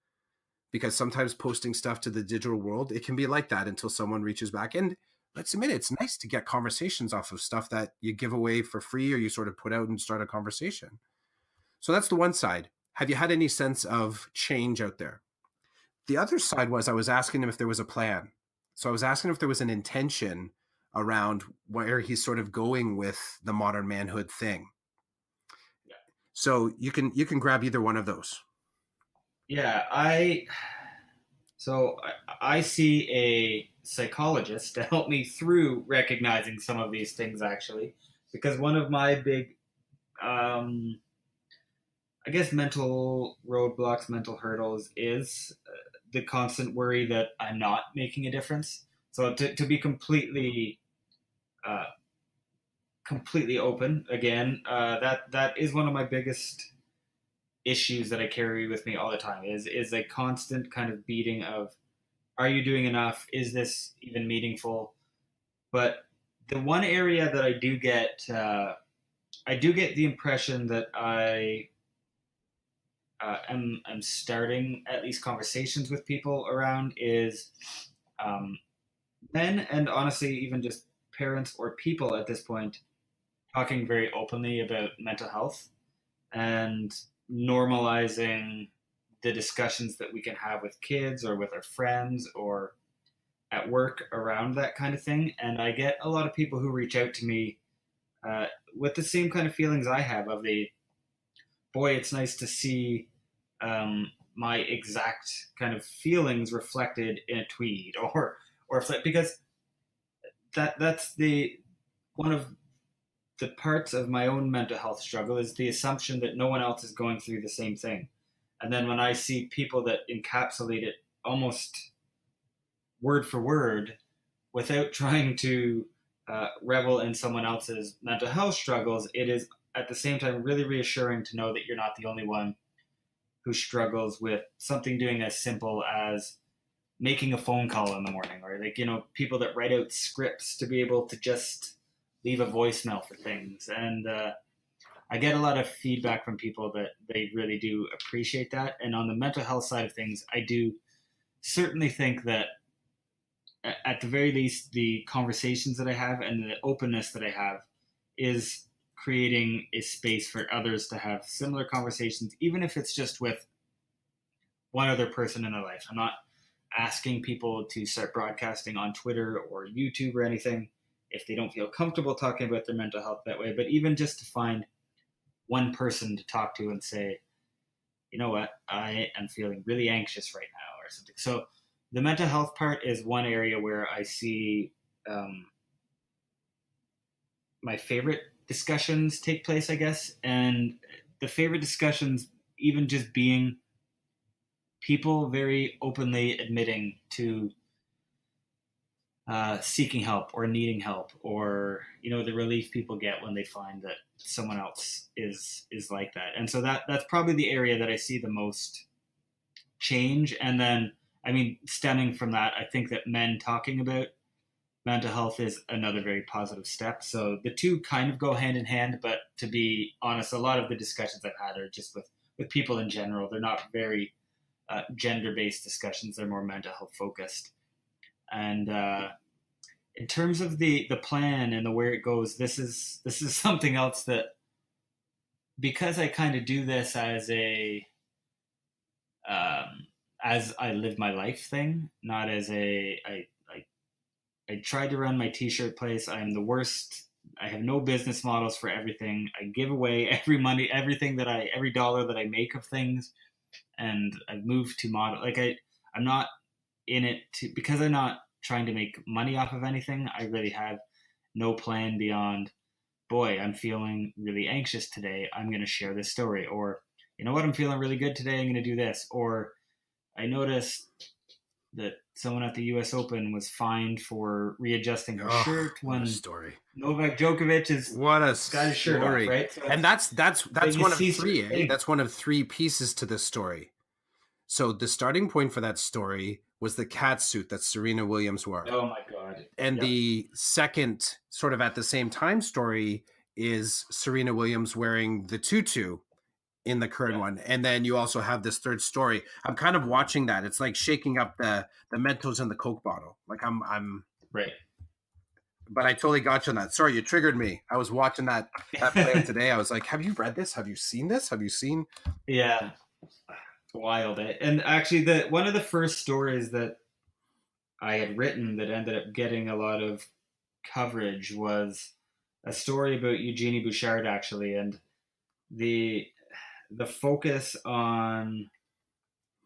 because sometimes posting stuff to the digital world, it can be like that until someone reaches back. And let's admit it, it's nice to get conversations off of stuff that you give away for free or you sort of put out and start a conversation. So that's the one side. Have you had any sense of change out there? The other side was I was asking him if there was a plan. So I was asking if there was an intention around where he's sort of going with the modern manhood thing. So you can grab either one of those. Yeah, I see a psychologist to help me through recognizing some of these things actually, because one of my big, um, I guess, mental roadblocks, mental hurdles is the constant worry that I'm not making a difference. So to be uh, completely open again, that is one of my biggest issues that I carry with me all the time is a constant kind of beating of, are you doing enough? Is this even meaningful? But the one area that I do get the impression that I'm starting at least conversations with people around is um, men, and honestly even just parents or people at this point, talking very openly about mental health and normalizing the discussions that we can have with kids or with our friends or at work around that kind of thing. And I get a lot of people who reach out to me uh, with the same kind of feelings I have of the, boy, it's nice to see my exact kind of feelings reflected in a tweet or because that's the one of the parts of my own mental health struggle is the assumption that no one else is going through the same thing. And then when I see people that encapsulate it almost word for word without trying to revel in someone else's mental health struggles, it is at the same time really reassuring to know that you're not the only one who struggles with something doing as simple as making a phone call in the morning, or like, people that write out scripts to be able to just leave a voicemail for things. And I get a lot of feedback from people that they really do appreciate that. And on the mental health side of things, I do certainly think that at the very least, the conversations that I have and the openness that I have is creating a space for others to have similar conversations, even if it's just with one other person in their life. I'm not asking people to start broadcasting on Twitter or YouTube or anything if they don't feel comfortable talking about their mental health that way, but even just to find one person to talk to and say, you know what, I am feeling really anxious right now or something. So the mental health part is one area where I see my favorite discussions take place, I guess. And the favorite discussions, even just being people very openly admitting to seeking help or needing help, or the relief people get when they find that someone else is like that. And so that's probably the area that I see the most change. And then, I mean, stemming from that, I think that men talking about mental health is another very positive step. So the two kind of go hand in hand, but to be honest, a lot of the discussions I've had are just with people in general. They're not very gender-based discussions. They're more mental health focused. And in terms of the plan and the where it goes, this is something else that, because I kind of do this as a as I live my life thing, not as I tried to run my t-shirt place. I'm the worst. I have no business models for everything. I give away every dollar that I make of things, and I've moved to model. Like I'm not in it because I'm not trying to make money off of anything. I really have no plan beyond, boy, I'm feeling really anxious today. I'm going to share this story. Or, you know what, I'm feeling really good today. I'm going to do this. Or I noticed that someone at the U.S. Open was fined for readjusting her shirt when Novak Djokovic is got his shirt off, right? So and that's one of three. Eh? That's one of three pieces to this story. So the starting point for that story was the cat suit that Serena Williams wore. Oh my God. And the second, sort of at the same time story, is Serena Williams wearing the tutu in the current one. And then you also have this third story. I'm kind of watching that. It's like shaking up the Mentos in the Coke bottle. Like I'm right. But I totally got you on that. Sorry, you triggered me. I was watching that play today. I was like, have you read this? Have you seen this? Have you seen? Yeah. Wild. And actually one of the first stories that I had written that ended up getting a lot of coverage was a story about Eugenie Bouchard, actually, and the focus on,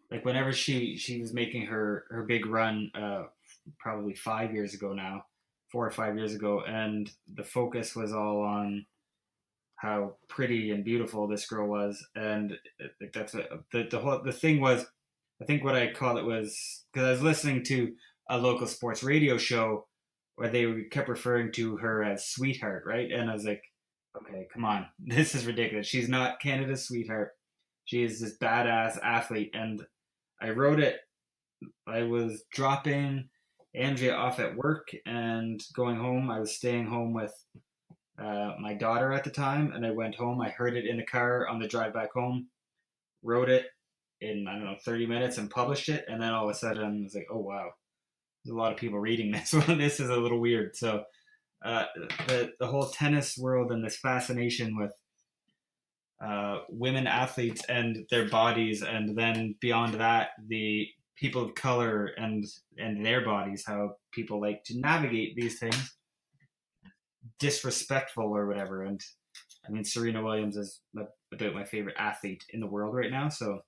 like, whenever she was making her big run, probably 5 years ago now, 4 or 5 years ago, and the focus was all on how pretty and beautiful this girl was. And that's the thing was, I think what I called it was, because I was listening to a local sports radio show where they kept referring to her as sweetheart, right? And I was like, okay, come on, this is ridiculous. She's not Canada's sweetheart. She is this badass athlete. And I wrote it. I was dropping Andrea off at work and going home. I was staying home with my daughter at the time, and I went home. I heard it in the car on the drive back home, wrote it in, 30 minutes and published it. And then all of a sudden I was like, oh, wow, there's a lot of people reading this one. This is a little weird. So the whole tennis world and this fascination with women athletes and their bodies, and then beyond that, the people of color and their bodies, how people like to navigate these things, disrespectful or whatever. And I mean, Serena Williams is about my favorite athlete in the world right now. So,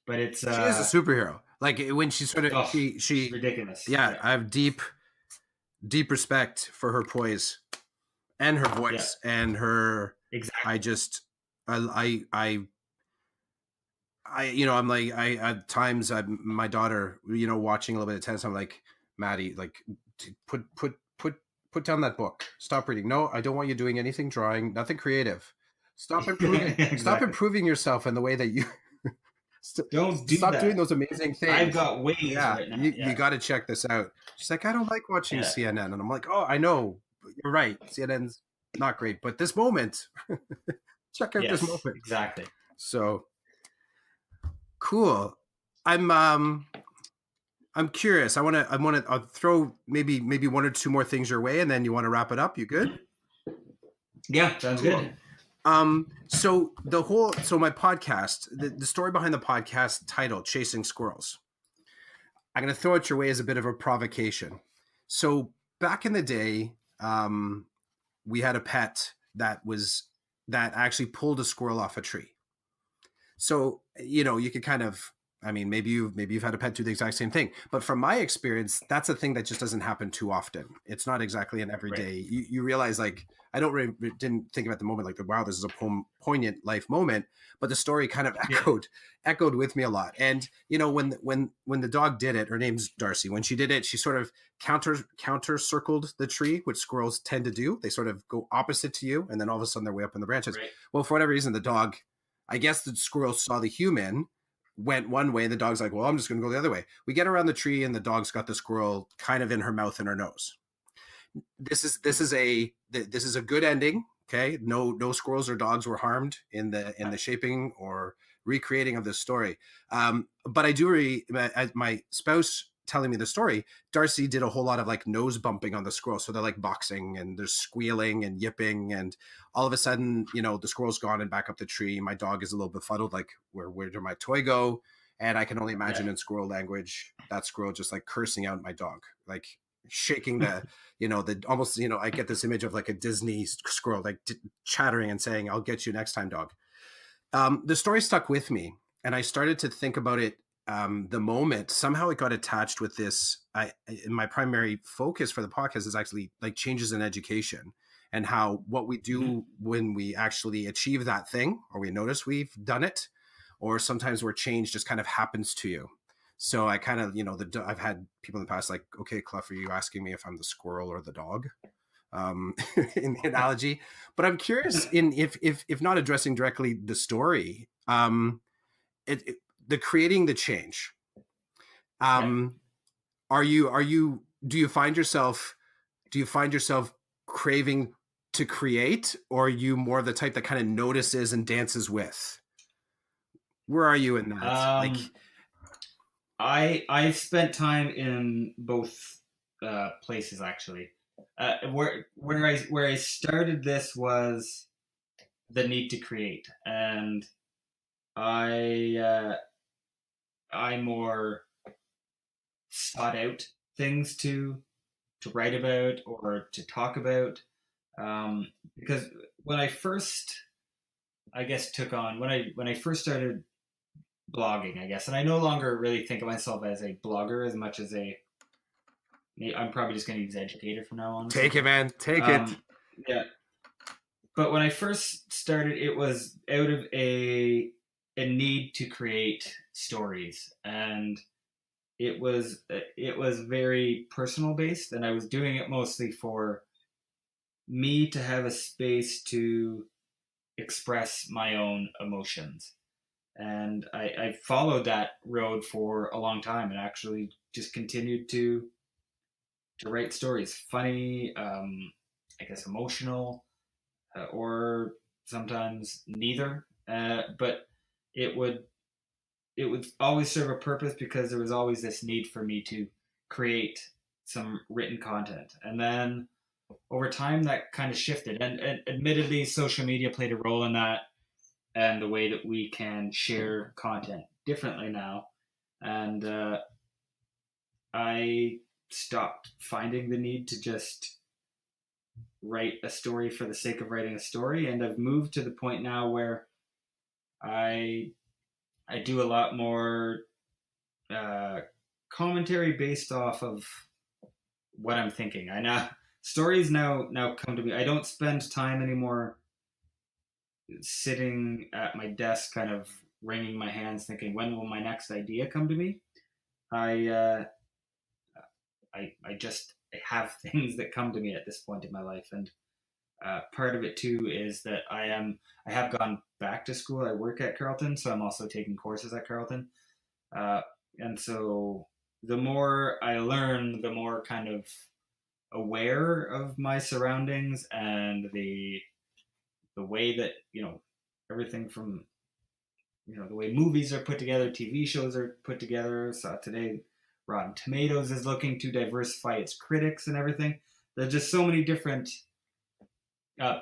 but it's she is a superhero. Like when she sort of she's ridiculous. Yeah, I have deep respect for her poise. and her Yeah. voice and her. Exactly. I just, I'm like, at times, my daughter, watching a little bit of tennis, I'm like, Maddie, like, put down that book. Stop reading. No, I don't want you doing anything drawing, nothing creative. Stop Exactly. improving yourself in the way that you Don't do stop doing that. those amazing I've things. got ways Yeah, right now. you Yeah. got to check this out. She's like, I don't like watching Yeah. CNN. And I'm like, oh, I know. You're right. CNN's not great. But this moment, check out this Yes. moment. Exactly. So cool. I'm I'm curious. I'll throw maybe one or two more things your way, and then you want to wrap it up. You good? Yeah. Sounds Cool. good. So my podcast, the story behind the podcast title, Chasing Squirrels, I'm going to throw it your way as a bit of a provocation. So back in the day, we had a pet that actually pulled a squirrel off a tree. So, you could kind of, I mean, maybe you've had a pet do the exact same thing, but from my experience, that's a thing that just doesn't happen too often. It's not exactly an Right. everyday. You realize, like, I didn't think about the moment like, wow, this is a poignant life moment, but the story kind of Yeah. echoed with me a lot. And when the dog did it, her name's Darcy. When she did it, she sort of counter circled the tree, which squirrels tend to do. They sort of go opposite to you, and then all of a sudden they're way up in the branches. Right. Well, for whatever reason, the dog, I guess the squirrel saw the human, went one way, and the dog's like, well, I'm just going to go the other way. We get around the tree, and the dog's got the squirrel kind of in her mouth and her nose. This is a good ending. Okay, no squirrels or dogs were harmed in the shaping or recreating of this story. But I do my spouse telling me the story, Darcy did a whole lot of like nose bumping on the squirrel. So they're like boxing and there's squealing and yipping. And all of a sudden, the squirrel's gone and back up the tree. My dog is a little befuddled, like, where did my toy go? And I can only imagine Yeah. in squirrel language, that squirrel just like cursing out my dog, like shaking the almost, I get this image of like a Disney squirrel, like chattering and saying, I'll get you next time, dog. The story stuck with me and I started to think about it. The moment somehow it got attached with this. My primary focus for the podcast is actually like changes in education and how what we do when we actually achieve that thing, or we notice we've done it, or sometimes where change just kind of happens to you. So I kind of, I've had people in the past like, okay, Clough, are you asking me if I'm the squirrel or the dog? In the analogy, but I'm curious if not addressing directly the story, the creating the change. Yeah. Are you do you find yourself craving to create, or are you more the type that kind of notices and dances with? Where are you in that? Like, I spent time in both places actually. Where I started this was the need to create, and I I more sought out things to write about or to talk about, because when I first, I guess, took on when I first started blogging, I guess, and I no longer really think of myself as a blogger as much as I'm probably just going to use educator from now on. take it, man, take it. Yeah, but when I first started, it was out of a need to create stories, and it was very personal based, and I was doing it mostly for me to have a space to express my own emotions. And I followed that road for a long time and actually just continued to write stories, funny, I guess emotional, or sometimes neither. But it would it would always serve a purpose because there was always this need for me to create some written content. And then over time, that kind of shifted. And admittedly, social media played a role in that and the way that we can share content differently now. And I stopped finding the need to just write a story for the sake of writing a story, and I've moved to the point now where I I do a lot more uh, commentary based off of what I'm thinking. I stories now come to me. I don't spend time anymore sitting at my desk, kind of wringing my hands, thinking, when will my next idea come to me? I I just have things that come to me at this point in my life, and part of it too is that I have gone back to school. I work at Carleton, so I'm also taking courses at Carleton, uh, and so the more I learn, the more kind of aware of my surroundings and the way that everything from the way movies are put together, TV shows are put together. So today, Rotten Tomatoes is looking to diversify its critics and everything. There's just so many different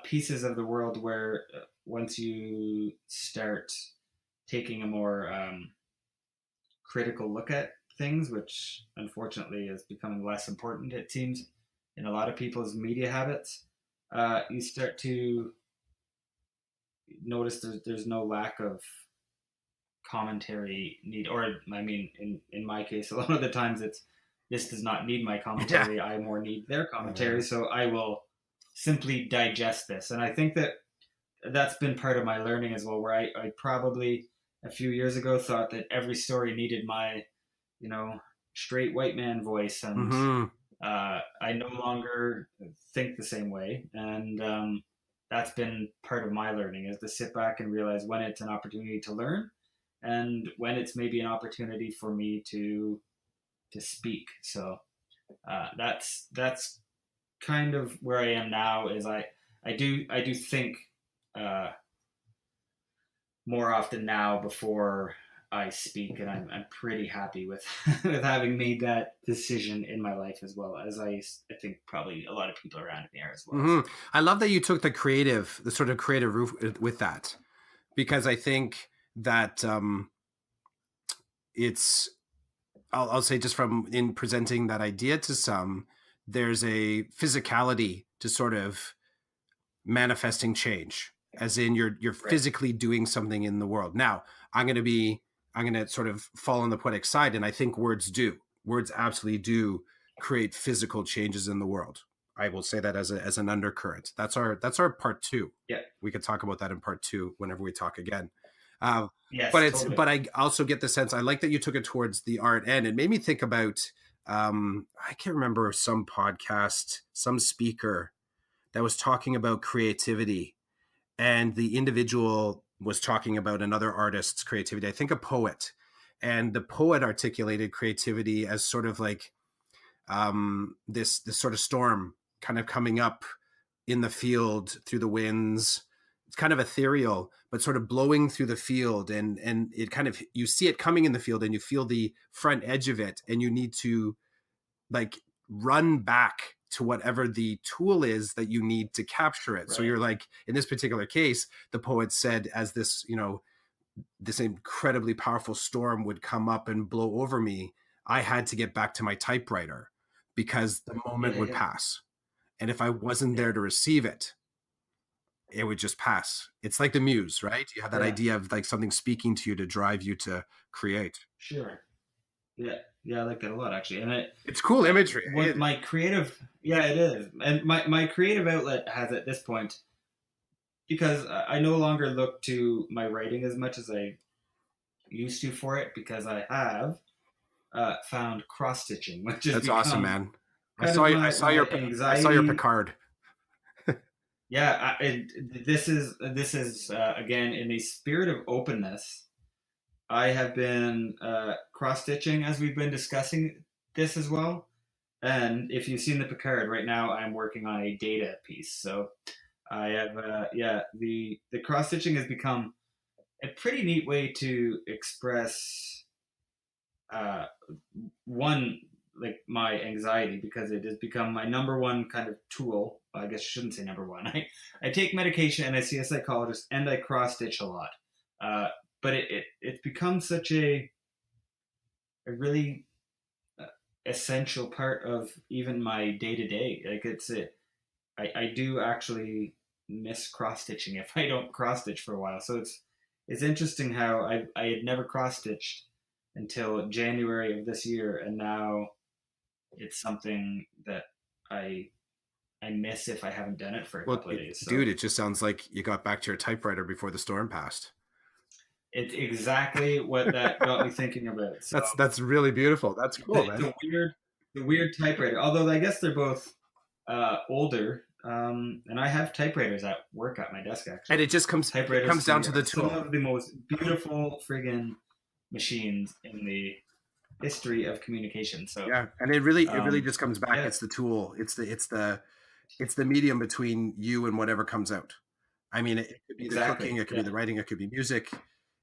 pieces of the world where once you start taking a more critical look at things, which unfortunately is becoming less important, it seems, in a lot of people's media habits, you start to notice there's no lack of commentary need, or I mean, in my case, a lot of the times it's this does not need my commentary. I more need their commentary, so I will simply digest this. And I think that that's been part of my learning as well, where I probably a few years ago thought that every story needed my straight white man voice, and I no longer think the same way. And that's been part of my learning, is to sit back and realize when it's an opportunity to learn and when it's maybe an opportunity for me to speak. So that's kind of where I am now. Is I do think more often now before I speak, and I'm pretty happy with with having made that decision in my life, as well as I think probably a lot of people around me are as well. Mm-hmm. I love that you took the sort of creative route with that, because I think that it's I'll say, just from in presenting that idea to some, there's a physicality to sort of manifesting change, as in you're Right. physically doing something in the world. Now, I'm going to sort of fall on the poetic side, and I think words absolutely do create physical changes in the world. I will say that as an undercurrent. That's our part 2. Yeah. We could talk about that in part 2 whenever we talk again. Yes, but totally. But I also get the sense, I like that you took it towards the art end. It made me think about I can't remember, some podcast, some speaker that was talking about creativity, and the individual was talking about another artist's creativity. I think a poet, and the poet articulated creativity as sort of like this sort of storm kind of coming up in the field through the winds. It's kind of ethereal, but sort of blowing through the field, and it kind of, you see it coming in the field and you feel the front edge of it, and you need to like run back to whatever the tool is that you need to capture it. Right. So you're like, in this particular case, the poet said, as this, this incredibly powerful storm would come up and blow over me, I had to get back to my typewriter because the moment would pass. And if I wasn't there to receive it, it would just pass. It's like the muse, right? You have that idea of like something speaking to you to drive you to create. Sure. Yeah, I like that a lot, actually. And it's cool imagery. My creative, it is. And my creative outlet has, at this point, because I no longer look to my writing as much as I used to for it, because I have found cross stitching, which is that's awesome, man. I saw your Picard. Yeah, this is again, in the spirit of openness. I have been cross stitching as we've been discussing this as well. And if you've seen the Picard, right now I'm working on a data piece. So I have the cross stitching has become a pretty neat way to express one, like, my anxiety, because it has become my number one kind of tool. I guess I shouldn't say number one. I take medication and I see a psychologist and I cross stitch a lot. But it's become such a really essential part of even my day to day. Like I do actually miss cross stitching if I don't cross stitch for a while. So it's interesting how I had never cross stitched until January of this year, and now it's something that I I miss if I haven't done it for a Well, couple of days. So dude, it just sounds like you got back to your typewriter before the storm passed. it's exactly what that got me thinking about. So That's really beautiful. That's cool, man. the weird typewriter. Although I guess they're both older, and I have typewriters at work at my desk actually. And it just comes down to the tool. Some of the most beautiful friggin' machines in the history of communication. So yeah, and it really just comes back. Yeah. It's the tool. It's the medium between you and whatever comes out. I mean, it could be the cooking, it could be the writing, it could be music.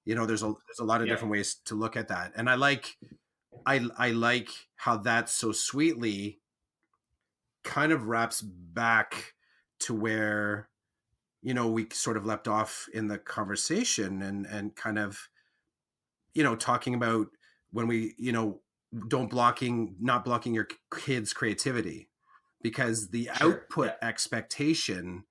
You know, there's a lot of different ways to look at that, and I like how that so sweetly kind of wraps back to where, you know, we sort of left off in the conversation, and kind of, you know, talking about when we, you know, not blocking your kids' creativity, because the output expectation,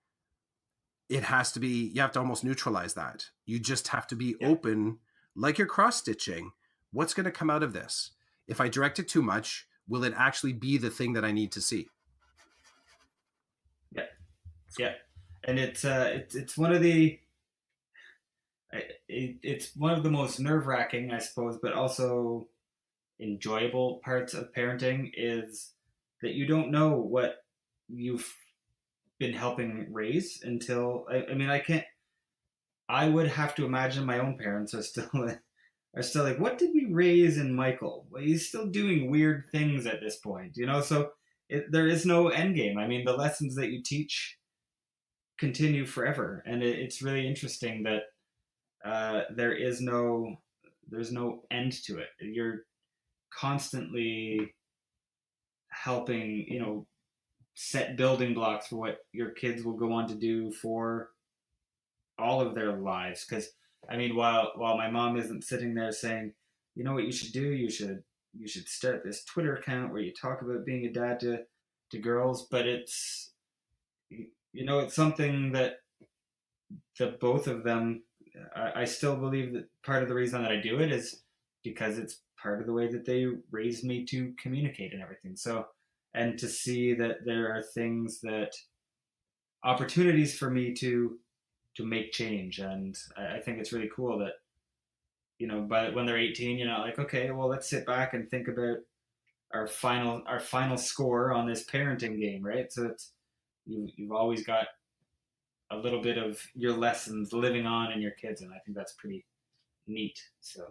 it has to be, you have to almost neutralize that. You just have to be open, like you're cross stitching. What's going to come out of this? If I direct it too much, will it actually be the thing that I need to see? Yeah, and it's one of the it's one of the most nerve-wracking, I suppose, but also enjoyable parts of parenting is that you don't know what you've been helping raise until I mean, I would have to imagine my own parents are still like, what did we raise in Michael? Well, he's still doing weird things at this point, you know. So there is no end game. I mean, the lessons that you teach continue forever, and it's really interesting that there's no end to it. You're constantly helping, you know, set building blocks for what your kids will go on to do for all of their lives. Because I mean, while my mom isn't sitting there saying, you know what you should do, you should start this Twitter account where you talk about being a dad to girls, but it's, you know, it's something that both of them, I still believe that part of the reason that I do it is because it's part of the way that they raised me to communicate and everything. So, and to see that there are things that, opportunities for me to make change. And I think it's really cool that, you know, but when they're 18, you're not like, okay, well, let's sit back and think about our final score on this parenting game, right? So it's, you've always got a little bit of your lessons living on in your kids, and I think that's pretty neat. So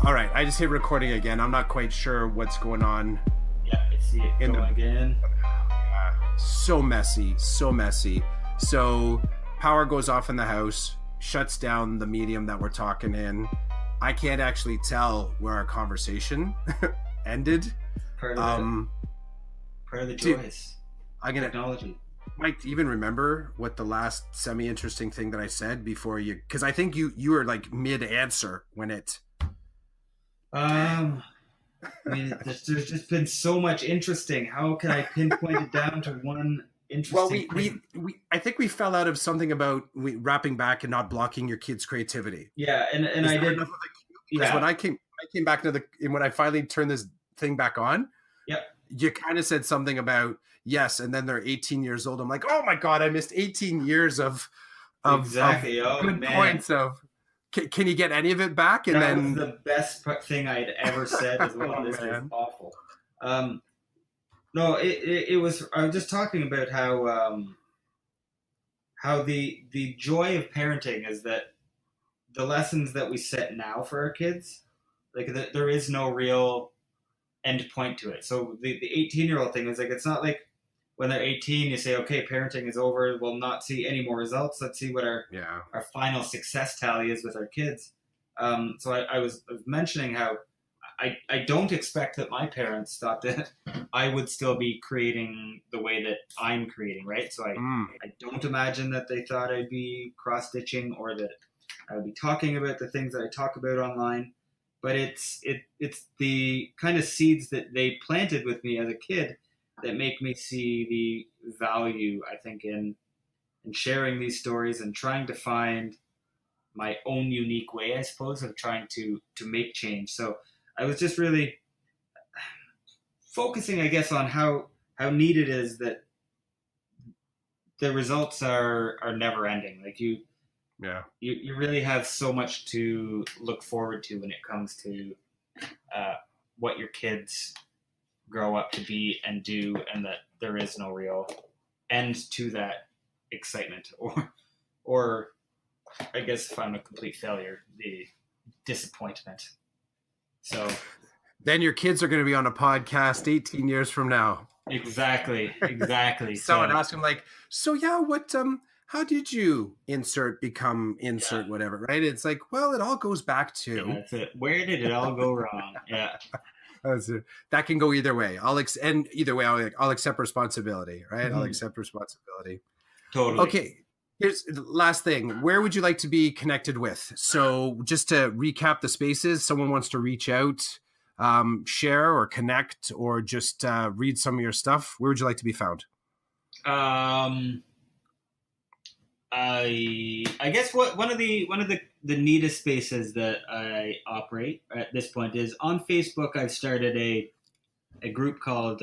all right, I just hit recording again. I'm not quite sure what's going on. Yeah, I see it going again. So messy. So power goes off in the house, shuts down the medium that we're talking in. I can't actually tell where our conversation ended. Part of the joys. Technology. Mike, do you even remember what the last semi-interesting thing that I said before you? Because I think you were like mid-answer when it. I mean, there's just been so much interesting. How can I pinpoint it down to one interesting thing? I think we fell out of something about wrapping back and not blocking your kids' creativity. Yeah, and I did. Because when I came back to when I finally turned this thing back on, you kind of said something about yes, and then they're 18 years old. I'm like, oh my god, I missed 18 years of exactly. Good points of. Can you get any of it back? And that was the best thing I had ever said as well. This is awful. No, it was. I was just talking about how the joy of parenting is that the lessons that we set now for our kids, like there is no real end point to it. So the 18-year-old thing is like, it's not like when they're 18, you say, okay, parenting is over. We'll not see any more results. Let's see what our final success tally is with our kids. So I was mentioning how I don't expect that my parents thought that I would still be creating the way that I'm creating, right? So I don't imagine that they thought I'd be cross-stitching or that I would be talking about the things that I talk about online. But it's the kind of seeds that they planted with me as a kid that make me see the value, I think, in sharing these stories and trying to find my own unique way, I suppose, of trying to make change. So I was just really focusing, I guess, on how neat it is that the results are never ending. Like you really have so much to look forward to when it comes to what your kids grow up to be and do, and that there is no real end to that excitement, or I guess if I'm a complete failure, the disappointment. So then your kids are going to be on a podcast 18 years from now. Exactly. Someone asked him like, so yeah, what how did you become whatever, right? It's like, well, it all goes back to that's it. Where did it all go wrong? Yeah. That can go either way. I'll accept responsibility, right? I'll accept responsibility. Totally. Okay. Here's the last thing. Where would you like to be connected with? So just to recap the spaces, someone wants to reach out, share or connect, or just read some of your stuff. Where would you like to be found? I guess one of the neatest spaces that I operate at this point is on Facebook. I've started a group called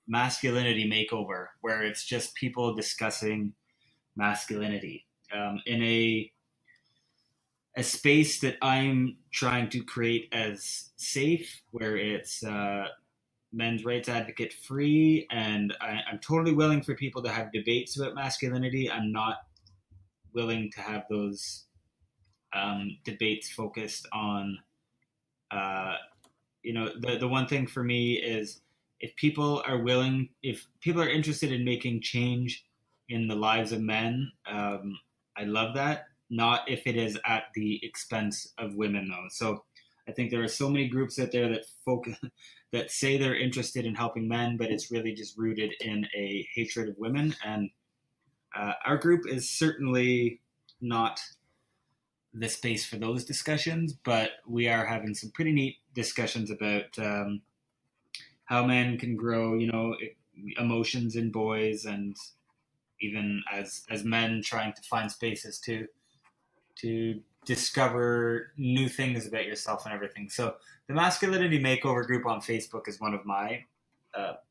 Masculinity Makeover, where it's just people discussing masculinity in a space that I'm trying to create as safe, where it's men's rights advocate free, and I'm totally willing for people to have debates about masculinity. I'm not willing to have those debates focused on the one thing for me is if people are interested in making change in the lives of men, I love that. Not if it is at the expense of women, though. So I think there are so many groups out there that say they're interested in helping men, but it's really just rooted in a hatred of women. And our group is certainly not the space for those discussions, but we are having some pretty neat discussions about how men can grow, emotions in boys, and even as men trying to find spaces to discover new things about yourself and everything. So the Masculinity Makeover group on Facebook is one of my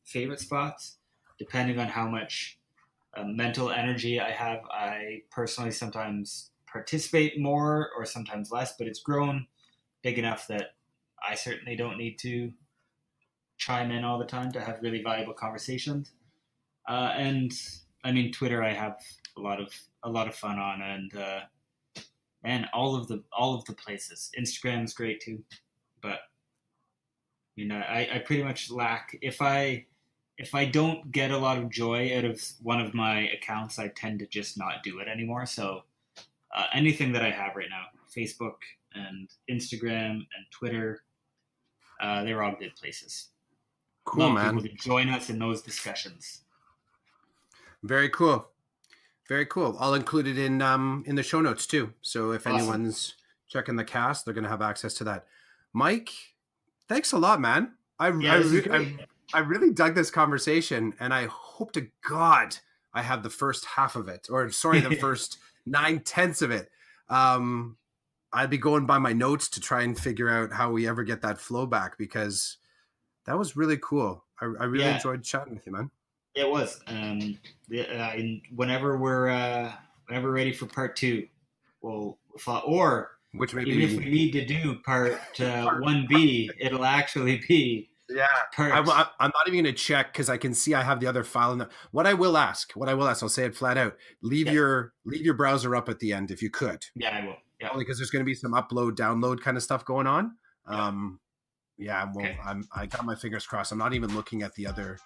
favorite spots. Depending on how much mental energy I have, I personally sometimes participate more or sometimes less, but it's grown big enough that I certainly don't need to chime in all the time to have really valuable conversations. And I mean, Twitter, I have a lot of fun on, and all of the places. Instagram is great too, but I pretty much lack, if I don't get a lot of joy out of one of my accounts, I tend to just not do it anymore. So anything that I have right now, Facebook and Instagram and Twitter, they're all good places. Cool, man. People to join us in those discussions. Very cool. Very cool. I'll include it in the show notes too. So if Awesome. Anyone's checking the cast, they're going to have access to that. Mike, thanks a lot, man. I really dug this conversation, and I hope to God I have the first half of it, or sorry, the first 9/10 of it. I'd be going by my notes to try and figure out how we ever get that flow back, because that was really cool. I really enjoyed chatting with you, man. It was. Whenever we're ready for part 2, we'll or which may even if we need to do part 1B, it'll actually be I'm not even going to check, because I can see I have the other file in there. What I will ask, I'll say it flat out. Leave your browser up at the end if you could. Yeah, I will. Yeah. Only because there's going to be some upload, download kind of stuff going on. Okay. I got my fingers crossed. I'm not even looking at the other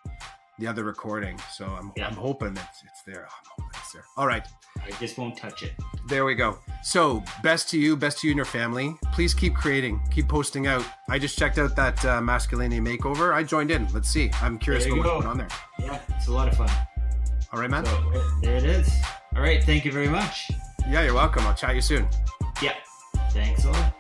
recording, so I'm hoping it's there. I'm hoping it's there. All right. I just won't touch it. There we go. So best to you and your family. Please keep creating, keep posting out. I just checked out that Masculinity Makeover. I joined in. Let's see. I'm curious what's going on there. Yeah, it's a lot of fun. All right, man. So, there it is. All right. Thank you very much. Yeah, you're welcome. I'll chat you soon. Yeah. Thanks a lot.